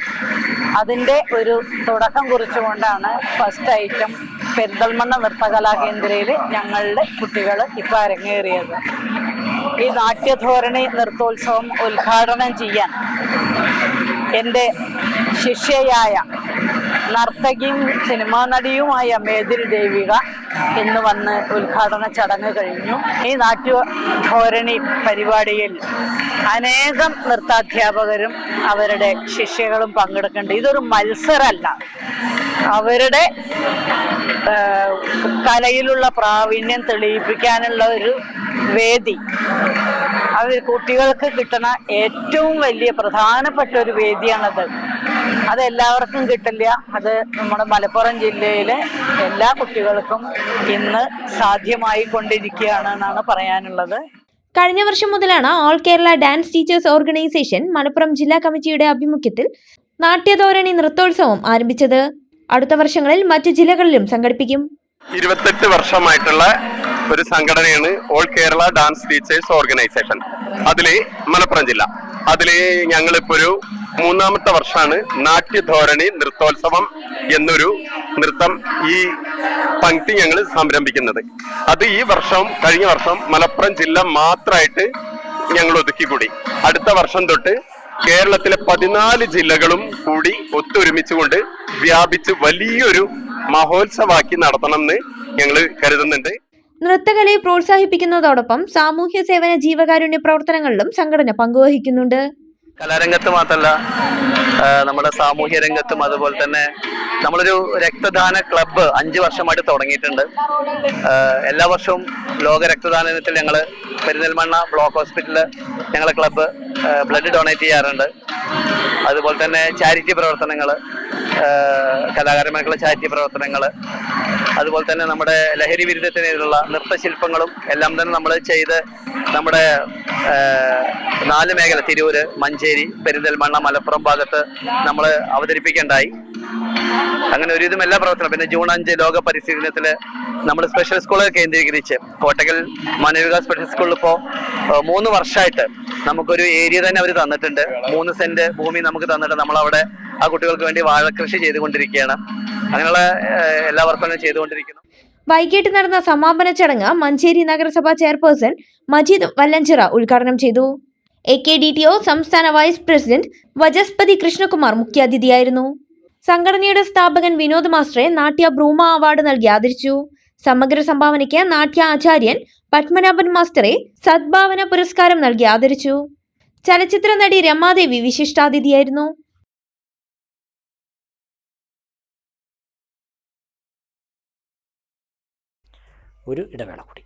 അതിൻ്റെ ഒരു തുടക്കം കുറിച്ചുകൊണ്ടാണ് ഫസ്റ്റ് ഐറ്റം പെരിന്തൽമണ്ണ നൃത്തകലാകേന്ദ്രയിൽ ഞങ്ങളുടെ കുട്ടികൾ ഇപ്പോൾ അരങ്ങേറിയത്. ഈ നാട്യധോരണി നൃത്തോത്സവം ഉദ്ഘാടനം ചെയ്യാൻ എൻ്റെ ശിഷ്യയായ നർത്തകിയും സിനിമാ നടിയുമായ മേതിരി ദേവിക ഇന്ന് വന്ന് ഉദ്ഘാടന ചടങ്ങ് കഴിഞ്ഞു. ഈ നാട്യധോരണി പരിപാടിയിൽ അനേകം നൃത്താധ്യാപകരും അവരുടെ ശിഷ്യകളും പങ്കെടുക്കുന്നുണ്ട്. ഇതൊരു മത്സരമല്ല, അവരുടെ കലയിലുള്ള പ്രാവീണ്യം തെളിയിപ്പിക്കാനുള്ള ഒരു വേദി. അത് കുട്ടികൾക്ക് കിട്ടുന്ന ഏറ്റവും വലിയ പ്രധാനപ്പെട്ട ഒരു വേദിയാണത്. അതെല്ലാവർക്കും കിട്ടില്ല. അത് നമ്മുടെ മലപ്പുറം ജില്ലയിലെ എല്ലാ കുട്ടികൾക്കും ഇന്ന് സാധ്യമായി കൊണ്ടിരിക്കുകയാണ് എന്നാണ് പറയാനുള്ളത്. കഴിഞ്ഞ വർഷം മുതലാണ് all Kerala dance teachers organisation Malappuram ജില്ലാ കമ്മിറ്റിയുടെ ആഭിമുഖ്യത്തിൽ നാട്യധോരണി നൃത്തോത്സവം ആരംഭിച്ചത്. അടുത്ത വർഷങ്ങളിൽ മറ്റു ജില്ലകളിലും സംഘടിപ്പിക്കും. 28 വർഷമായിട്ടുള്ള ഒരു സംഘടനയാണ് all Kerala dance teachers organisation. അതില് മലപ്പുറം ജില്ല. അതില് ഞങ്ങളിപ്പോ ഒരു 3ാമത്തെ വർഷമാണ് നാട്യധോരണി നൃത്തോത്സവം എന്നൊരു നൃത്തം ഈ പങ്ക്തി ഞങ്ങൾ സംരംഭിക്കുന്നത്. അത് ഈ വർഷം കഴിഞ്ഞ വർഷം മലപ്പുറം ജില്ല മാത്രമായിട്ട് ഞങ്ങൾ ഒതുക്കിക്കൂടി. അടുത്ത വർഷം തൊട്ട് കേരളത്തിലെ 14 ജില്ലകളും കൂടി ഒത്തൊരുമിച്ചുകൊണ്ട് വ്യാപിച്ച് വലിയൊരു മഹോത്സവമാക്കി നടത്തണം എന്ന് ഞങ്ങൾ കരുതുന്നുണ്ട്. നൃത്തകലയെ പ്രോത്സാഹിപ്പിക്കുന്നതോടൊപ്പം സാമൂഹ്യ സേവന ജീവകാരുണ്യ പ്രവർത്തനങ്ങളിലും സംഘടന പങ്കുവഹിക്കുന്നുണ്ട്. കലാരംഗത്ത് മാത്രമല്ല, നമ്മുടെ സാമൂഹ്യ രംഗത്തും അതുപോലെ തന്നെ നമ്മളൊരു രക്തദാന ക്ലബ്ബ് 5 വർഷമായിട്ട് തുടങ്ങിയിട്ടുണ്ട്. എല്ലാ വർഷവും ലോക രക്തദാന ദിനത്തിൽ ഞങ്ങൾ പെരിന്തൽമണ്ണ ബ്ലോക്ക് ഹോസ്പിറ്റലിൽ ഞങ്ങളെ ക്ലബ്ബ് ബ്ലഡ് ഡൊണേറ്റ് ചെയ്യാറുണ്ട്. അതുപോലെ തന്നെ ചാരിറ്റി പ്രവർത്തനങ്ങൾ, കലാകാരന്മാർക്കുള്ള ചാരിറ്റി പ്രവർത്തനങ്ങൾ, അതുപോലെ തന്നെ നമ്മുടെ ലഹരി വിരുദ്ധത്തിനെതിരുള്ള നൃത്തശില്പങ്ങളും എല്ലാം തന്നെ നമ്മൾ ചെയ്ത് നമ്മുടെ 4 മേഖല തിരൂര്, മഞ്ചേരി, പെരിന്തൽമണ്ണ, മലപ്പുറം ഭാഗത്ത് നമ്മൾ അവതരിപ്പിക്കേണ്ടായി. അങ്ങനെ ഒരുവിധം എല്ലാ പ്രവർത്തനം. പിന്നെ ജൂൺ 5 ലോക പരിസ്ഥിതി ദിനത്തിൽ നമ്മൾ സ്പെഷ്യൽ സ്കൂളുകൾ കേന്ദ്രീകരിച്ച് കോട്ടക്കൽ മാനവിക സ്പെഷ്യൽ സ്കൂളിൽ ഇപ്പോൾ 3 വർഷമായിട്ട് നമുക്കൊരു ഏരിയ തന്നെ അവർ തന്നിട്ടുണ്ട്. 3 സെന്റ് ഭൂമി നമുക്ക് തന്നിട്ട് നമ്മളവിടെ ആ കുട്ടികൾക്ക് വേണ്ടി വാഴക്കൃഷി ചെയ്തുകൊണ്ടിരിക്കുകയാണ്. അങ്ങനെയുള്ള എല്ലാ വർക്കും ചെയ്തുകൊണ്ടിരിക്കുന്നു. വൈകിട്ട് നടന്ന സമാപന ചടങ്ങ് മഞ്ചേരി നഗരസഭാ ചെയർപേഴ്സൺ മജീദ് വല്ലഞ്ചിറ ഉദ്ഘാടനം ചെയ്തു. AKDTO സംസ്ഥാന വൈസ് പ്രസിഡന്റ് വജസ്പതി കൃഷ്ണകുമാർ മുഖ്യാതിഥിയായിരുന്നു. സംഘടനയുടെ സ്ഥാപകൻ വിനോദ് മാസ്റ്ററെ നാട്യ ബ്രൂമ അവാർഡ് നൽകി ആദരിച്ചു. സമഗ്ര സംഭാവനയ്ക്ക് നാട്യ ആചാര്യൻ പത്മനാഭൻ മാസ്റ്ററെ സദ്ഭാവന പുരസ്കാരം നൽകി ആദരിച്ചു. ചലച്ചിത്ര നടി രമാദേവി വിശിഷ്ടാതിഥിയായിരുന്നു. ഒരു ഇടവേള കൂടി.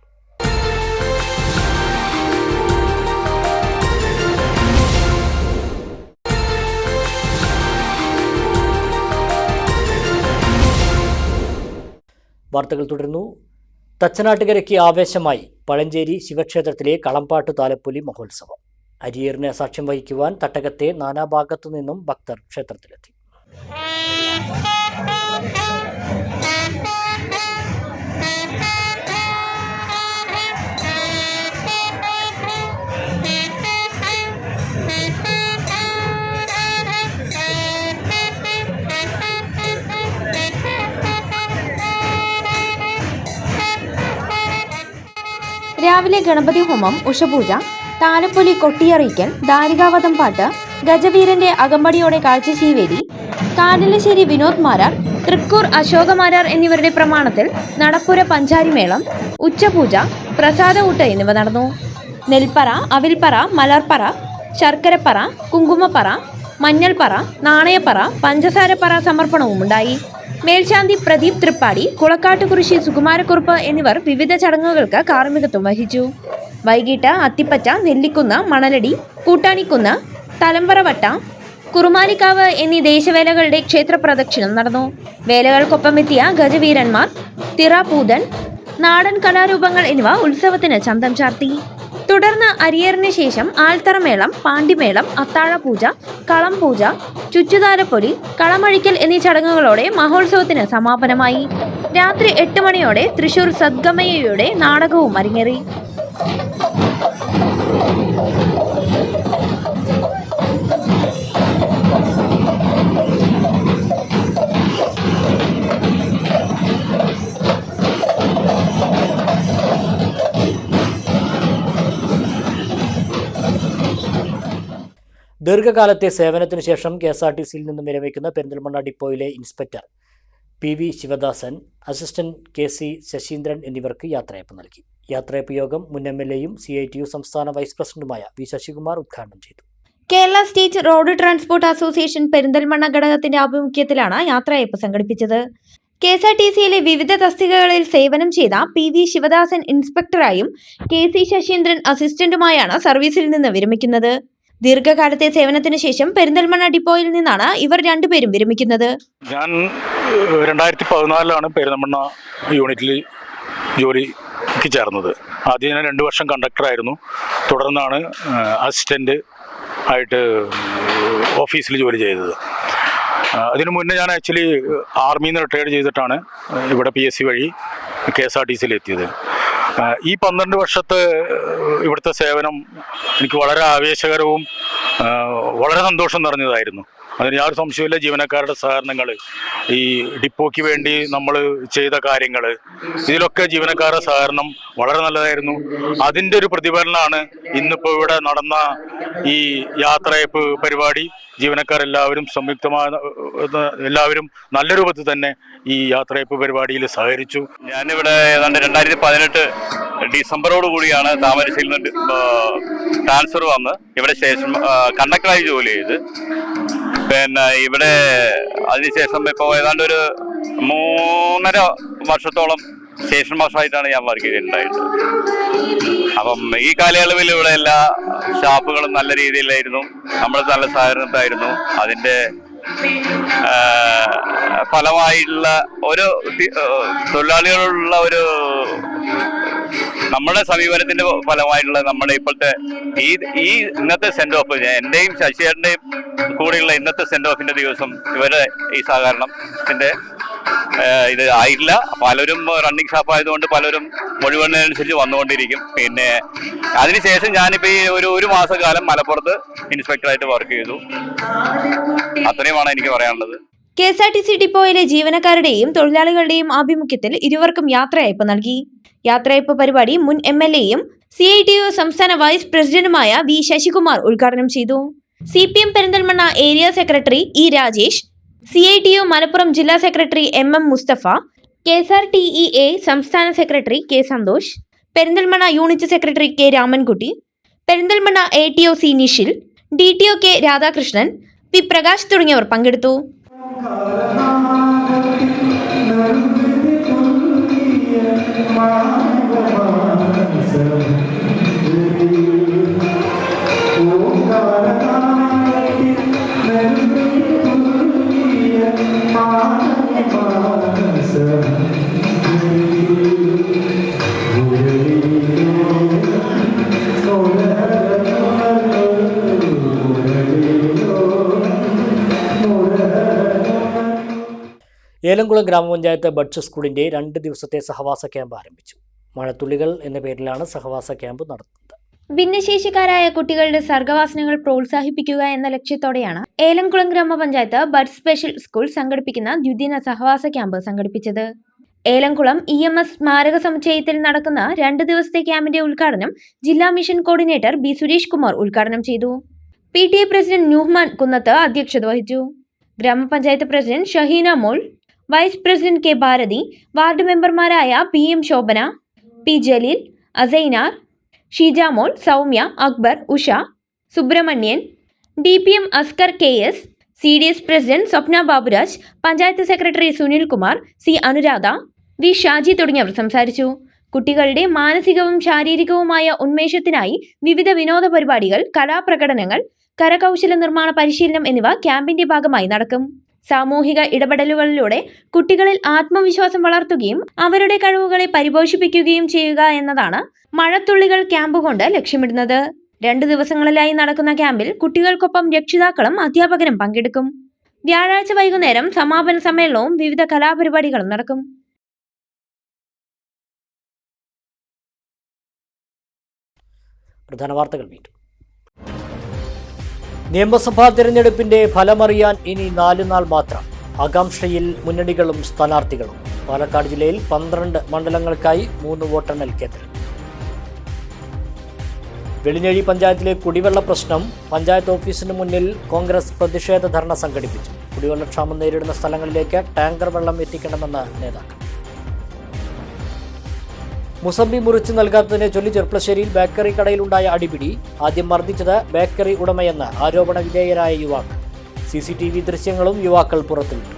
വാർത്തകൾ തുടരുന്നു. തച്ചനാട്ടുകരയ്ക്ക് ആവേശമായി പഴഞ്ചേരി ശിവക്ഷേത്രത്തിലെ കളംപാട്ട് താലപ്പൊലി മഹോത്സവം. അരിയേറിന് സാക്ഷ്യം വഹിക്കുവാൻ തട്ടകത്തെ നാനാഭാഗത്തു നിന്നും ഭക്തർ ക്ഷേത്രത്തിലെത്തി. രാവിലെ ഗണപതി ഹോമം, ഉഷപൂജ, താലപ്പൊലി കൊട്ടിയറിയിക്കൽ, ദാരികാവധം പാട്ട്, ഗജവീരന്റെ അകമ്പടിയോടെ കാഴ്ചശീവേലി, കാടലശ്ശേരി വിനോദ് മാരാർ, തൃക്കൂർ അശോക മാരാർ എന്നിവരുടെ പ്രമാണത്തിൽ നടപ്പുര പഞ്ചാരിമേളം, ഉച്ചപൂജ, പ്രസാദഊട്ട് എന്നിവ നടന്നു. നെൽപ്പറ, അവിൽപ്പറ, മലർപ്പറ, ശർക്കരപ്പറ, കുങ്കുമപ്പറ, മഞ്ഞൾപ്പറ, നാണയപ്പറ, പഞ്ചസാരപ്പറ സമർപ്പണവുമുണ്ടായി. മേൽശാന്തി പ്രദീപ് തൃപ്പാടി, കുളക്കാട്ടുകുറിശി സുകുമാരക്കുറുപ്പ് എന്നിവർ വിവിധ ചടങ്ങുകൾക്ക് കാർമ്മികത്വം വഹിച്ചു. വൈകിട്ട് അത്തിപ്പറ്റ, നെല്ലിക്കുന്ന്, മണലടി, കൂട്ടാണിക്കുന്ന്, തലമ്പറവട്ട, കുറുമാലിക്കാവ് എന്നീ ദേശവേലകളുടെ ക്ഷേത്ര പ്രദക്ഷിണം നടന്നു. വേലകൾക്കൊപ്പമെത്തിയ ഗജവീരന്മാർ, തിറപൂതൻ, നാടൻ കലാരൂപങ്ങൾ എന്നിവ ഉത്സവത്തിന് ചന്തം ചാർത്തി. തുടർന്ന് അരിയേറിന് ശേഷം ആൽത്തറമേളം, പാണ്ടിമേളം, അത്താഴപൂജ, കളം പൂജ, ചുറ്റുതാരപ്പൊലി, കളമഴിക്കൽ എന്നീ ചടങ്ങുകളോടെ മഹോത്സവത്തിന് സമാപനമായി. രാത്രി 8 മണിയോടെ തൃശൂർ സദ്ഗമയയുടെ നാടകവും അരങ്ങേറി. ദീർഘകാലത്തെ സേവനത്തിനു ശേഷം KSRTCയിൽ നിന്നും വിരമിക്കുന്ന പെരിന്തൽമണ്ണ ഡിപ്പോയിലെ inspector PV Sivadasan, assistant KC Sasheendran എന്നിവർക്ക് യാത്രയയപ്പ് നൽകി. യാത്രയയപ്പ് യോഗം മുൻ MLAയും CITU സംസ്ഥാന വൈസ് പ്രസിഡന്റുമായ V ശശികുമാർ ഉദ്ഘാടനം ചെയ്തു. Kerala state road transport association Perinthalmanna ഘടകത്തിന്റെ ആഭിമുഖ്യത്തിലാണ് യാത്രയയപ്പ് സംഘടിപ്പിച്ചത്. KSRTCയിലെ വിവിധ തസ്തികകളിൽ സേവനം ചെയ്ത PV ശിവദാസൻ ഇൻസ്പെക്ടറായും KC ശശീന്ദ്രൻ അസിസ്റ്റന്റുമായാണ് സർവീസിൽ നിന്ന് വിരമിക്കുന്നത്. ദീർഘകാലത്തെ സേവനത്തിന് ശേഷം പെരിന്തൽമണ്ണ ഡിപ്പോയിൽ നിന്നാണ് ഇവർ രണ്ടുപേരും വിരമിക്കുന്നത്. ഞാൻ 2014 പെരിന്തൽമണ്ണ യൂണിറ്റിൽ ജോലിക്ക് ചേർന്നത്. ആദ്യം ഞാൻ 2 വർഷം കണ്ടക്ടറായിരുന്നു. തുടർന്നാണ് അസിസ്റ്റന്റ് ആയിട്ട് ഓഫീസിൽ ജോലി ചെയ്തത്. അതിനു മുന്നേ ഞാൻ ആക്ച്വലി ആർമിയിൽ നിന്ന് റിട്ടയർഡ് ചെയ്തിട്ടാണ് ഇവിടെ PSC വഴി KSRTCയിൽ എത്തിയത്. ഈ 12 വർഷത്തെ ഇവിടുത്തെ സേവനം എനിക്ക് വളരെ ആവേശകരവും വളരെ സന്തോഷം നിറഞ്ഞതായിരുന്നു. അതിന് യാതൊരു സംശയമില്ല. ജീവനക്കാരുടെ സഹകരണങ്ങൾ, ഈ ഡിപ്പോയ്ക്ക് വേണ്ടി നമ്മൾ ചെയ്ത കാര്യങ്ങൾ, ഇതിലൊക്കെ ജീവനക്കാരുടെ സഹകരണം വളരെ നല്ലതായിരുന്നു. അതിൻ്റെ ഒരു പ്രതിഫലനമാണ് ഇന്നിപ്പോൾ ഇവിടെ നടന്ന ഈ യാത്രയയപ്പ് പരിപാടി. ജീവനക്കാരെല്ലാവരും എല്ലാവരും നല്ല രൂപത്തിൽ തന്നെ ഈ യാത്രയയപ്പ് പരിപാടിയിൽ സഹകരിച്ചു. ഞാനിവിടെ ഏതാണ്ട് 2018 ഡിസംബറോട് കൂടിയാണ് താമരശ്ശേരിയിൽ നിന്ന് ട്രാൻസ്ഫർ വന്ന് ഇവിടെ സ്റ്റേഷൻ കണ്ടക്ടറായി ജോലി ചെയ്ത്. പിന്നെ ഇവിടെ അതിനുശേഷം ഇപ്പോൾ ഏതാണ്ട് ഒരു 3.5 വർഷത്തോളം സ്റ്റേഷൻ മാസ്റ്ററായിട്ടാണ് ഞാൻ വർക്ക് ചെയ്തിട്ടുണ്ടായിരുന്നത്. അപ്പം ഈ കാലയളവിൽ ഇവിടെ എല്ലാ സ്റ്റാഫുകളും നല്ല രീതിയിലായിരുന്നു, നമ്മൾ നല്ല സഹകരണത്തായിരുന്നു. അതിൻ്റെ ഫലമായിട്ടുള്ള ഒരു തൊഴിലാളികളുള്ള ഒരു നമ്മുടെ സമീപനത്തിന്റെ ഫലമായിട്ടുള്ള നമ്മുടെ ഇപ്പോഴത്തെ ഈ ഇന്നത്തെ സെൻഡ് ഓഫ്, എന്റെയും ശശിയേട്ടന്റെയും കൂടെയുള്ള ഇന്നത്തെ സെൻഡ് ഓഫിന്റെ ദിവസം ഇവരുടെ ഈ സഹകരണത്തിന്റെ ഇത് ആയില്ല. പലരും റണ്ണിങ് സ്റ്റാഫ് ആയതുകൊണ്ട് പലരും ഒഴിവെണ്ണനുസരിച്ച് വന്നുകൊണ്ടിരിക്കും. പിന്നെ അതിനുശേഷം ഞാനിപ്പോൾ ഈ ഒരു മാസക്കാലം മലപ്പുറത്ത് ഇൻസ്പെക്ടറായിട്ട് വർക്ക് ചെയ്തു. അത്രയുമാണ് എനിക്ക് പറയാനുള്ളത്. KSRTC ഡിപ്പോയിലെ ജീവനക്കാരുടെയും തൊഴിലാളികളുടെയും ആഭിമുഖ്യത്തിൽ ഇരുവർക്കും യാത്രയയപ്പ് നൽകി. യാത്രയയപ്പ് പരിപാടി മുൻ MLAയും CITU സംസ്ഥാന വൈസ് പ്രസിഡന്റുമായ V ശശികുമാർ ഉദ്ഘാടനം ചെയ്തു. CPM Perinthalmanna area secretary E Rajesh, CITU Malappuram ജില്ലാ സെക്രട്ടറി MM മുസ്തഫ, KSRTEA സംസ്ഥാന secretary K Santhosh, Perinthalmanna unit secretary K Ramankutty, Perinthalmanna ATO C Nishil, DTO K Radhakrishnan, P Prakash തുടങ്ങിയവർ പങ്കെടുത്തു. ഏലംകുളം ഗ്രാമപഞ്ചായത്ത് ബഡ്സ് സ്കൂളിന്റെ 2 ദിവസത്തെ സഹവാസ ക്യാമ്പ് ആരംഭിച്ചു. മഴത്തുള്ളികൾ എന്ന പേരിലാണ് സഹവാസ ക്യാമ്പ് നടത്തുന്നത്. ഭിന്നശേഷിക്കാരായ കുട്ടികളുടെ സർഗവാസനകൾ പ്രോത്സാഹിപ്പിക്കുക എന്ന ലക്ഷ്യത്തോടെയാണ് ഏലംകുളം ഗ്രാമപഞ്ചായത്ത് ബഡ്സ് സ്പെഷ്യൽ സ്കൂൾ സംഘടിപ്പിക്കുന്ന ദ്വിദിന സഹവാസ ക്യാമ്പ് സംഘടിപ്പിച്ചത്. ഏലംകുളം EMS സ്മാരക സമുച്ചയത്തിൽ നടക്കുന്ന 2 ദിവസത്തെ ക്യാമ്പിന്റെ ഉദ്ഘാടനം ജില്ലാ mission coordinator B Suresh Kumar ഉദ്ഘാടനം ചെയ്തു. PTA പ്രസിഡന്റ് നുഹ്മാൻ കുന്നത്ത് അധ്യക്ഷത വഹിച്ചു. ഗ്രാമപഞ്ചായത്ത് president Shahina Mol, vice president K Bharathi, ward മെമ്പർമാരായ PM Shobhana, P Jaleel, Asainar, Sheejamol, Soumya, Akbar, Usha, Subrahmanyan, DPM Askar KS, CDS president Swapna Baburaj, panchayat secretary Sunil Kumar, C Anuradha, V Shaji തുടങ്ങിയവർ സംസാരിച്ചു. കുട്ടികളുടെ മാനസികവും ശാരീരികവുമായ ഉന്മേഷത്തിനായി വിവിധ വിനോദ പരിപാടികൾ, കലാപ്രകടനങ്ങൾ, കരകൗശല നിർമ്മാണ പരിശീലനം എന്നിവ ക്യാമ്പിന്റെ ഭാഗമായി നടക്കും. സാമൂഹിക ഇടപെടലുകളിലൂടെ കുട്ടികളിൽ ആത്മവിശ്വാസം വളർത്തുകയും അവരുടെ കഴിവുകളെ പരിപോഷിപ്പിക്കുകയും ചെയ്യുക എന്നതാണ് മഴത്തുള്ളികൾ ക്യാമ്പ് കൊണ്ട് ലക്ഷ്യമിടുന്നത്. 2 ദിവസങ്ങളിലായി നടക്കുന്ന ക്യാമ്പിൽ കുട്ടികൾക്കൊപ്പം രക്ഷിതാക്കളും അധ്യാപകരും പങ്കെടുക്കും. വ്യാഴാഴ്ച വൈകുന്നേരം സമാപന സമ്മേളനവും വിവിധ കലാപരിപാടികളും നടക്കും. പ്രധാന വാർത്തകൾ വീണ്ടും. നിയമസഭാ തെരഞ്ഞെടുപ്പിന്റെ ഫലമറിയാൻ ഇനി 4 നാൾ മാത്രം. ആകാംക്ഷയിൽ മുന്നണികളും സ്ഥാനാർത്ഥികളും. പാലക്കാട് ജില്ലയിൽ 12 മണ്ഡലങ്ങൾക്കായി 3 വോട്ടെണ്ണൽ കേന്ദ്രം. വെളിഞ്ഞഴി പഞ്ചായത്തിലെ കുടിവെള്ള പ്രശ്നം. പഞ്ചായത്ത് ഓഫീസിന് മുന്നിൽ കോൺഗ്രസ് പ്രതിഷേധ ധർണ സംഘടിപ്പിച്ചു. കുടിവെള്ളക്ഷാമം നേരിടുന്ന സ്ഥലങ്ങളിലേക്ക് ടാങ്കർ വെള്ളം എത്തിക്കണമെന്ന് നേതാക്കൾ. മുസംബി മുറിച്ച് നൽകാത്തതിനെ ചൊല്ലി ചെർപ്പളശ്ശേരിയിൽ ബേക്കറി കടയിലുണ്ടായ അടിപിടി. ആദ്യം മർദ്ദിച്ചത് ബേക്കറി ഉടമയെന്ന് ആരോപണ വിധേയരായ യുവാക്കൾ. CCTV ദൃശ്യങ്ങളും യുവാക്കൾ പുറത്തുവിട്ടു.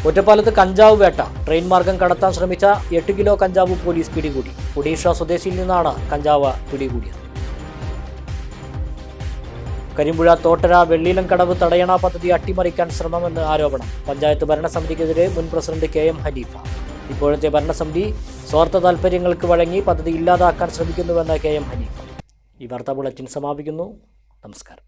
ഒറ്റപ്പാലത്ത് കഞ്ചാവ് വേട്ട. ട്രെയിൻ മാർഗം കടത്താൻ ശ്രമിച്ച 8 കിലോ കഞ്ചാവ് പോലീസ് പിടികൂടി. ഒഡീഷ സ്വദേശിയിൽ നിന്നാണ് കഞ്ചാവ് പിടികൂടിയത്. കരിമ്പുഴ തോട്ടര വെള്ളിലംകടവ് തടയണ പദ്ധതി അട്ടിമറിക്കാൻ ശ്രമമെന്ന് ആരോപണം. പഞ്ചായത്ത് ഭരണസമിതിക്കെതിരെ മുൻ പ്രസിഡന്റ് KM ഹനീഫ. ഇപ്പോഴത്തെ ഭരണസമിതി സ്വാർത്ഥ താൽപര്യങ്ങൾക്ക് വഴങ്ങി പദ്ധതി ഇല്ലാതാക്കാൻ ശ്രമിക്കുന്നുവെന്ന് KM ഹനീഫ. ഈ വാർത്താ ബുള്ളറ്റിൻ സമാപിക്കുന്നു. നമസ്കാരം.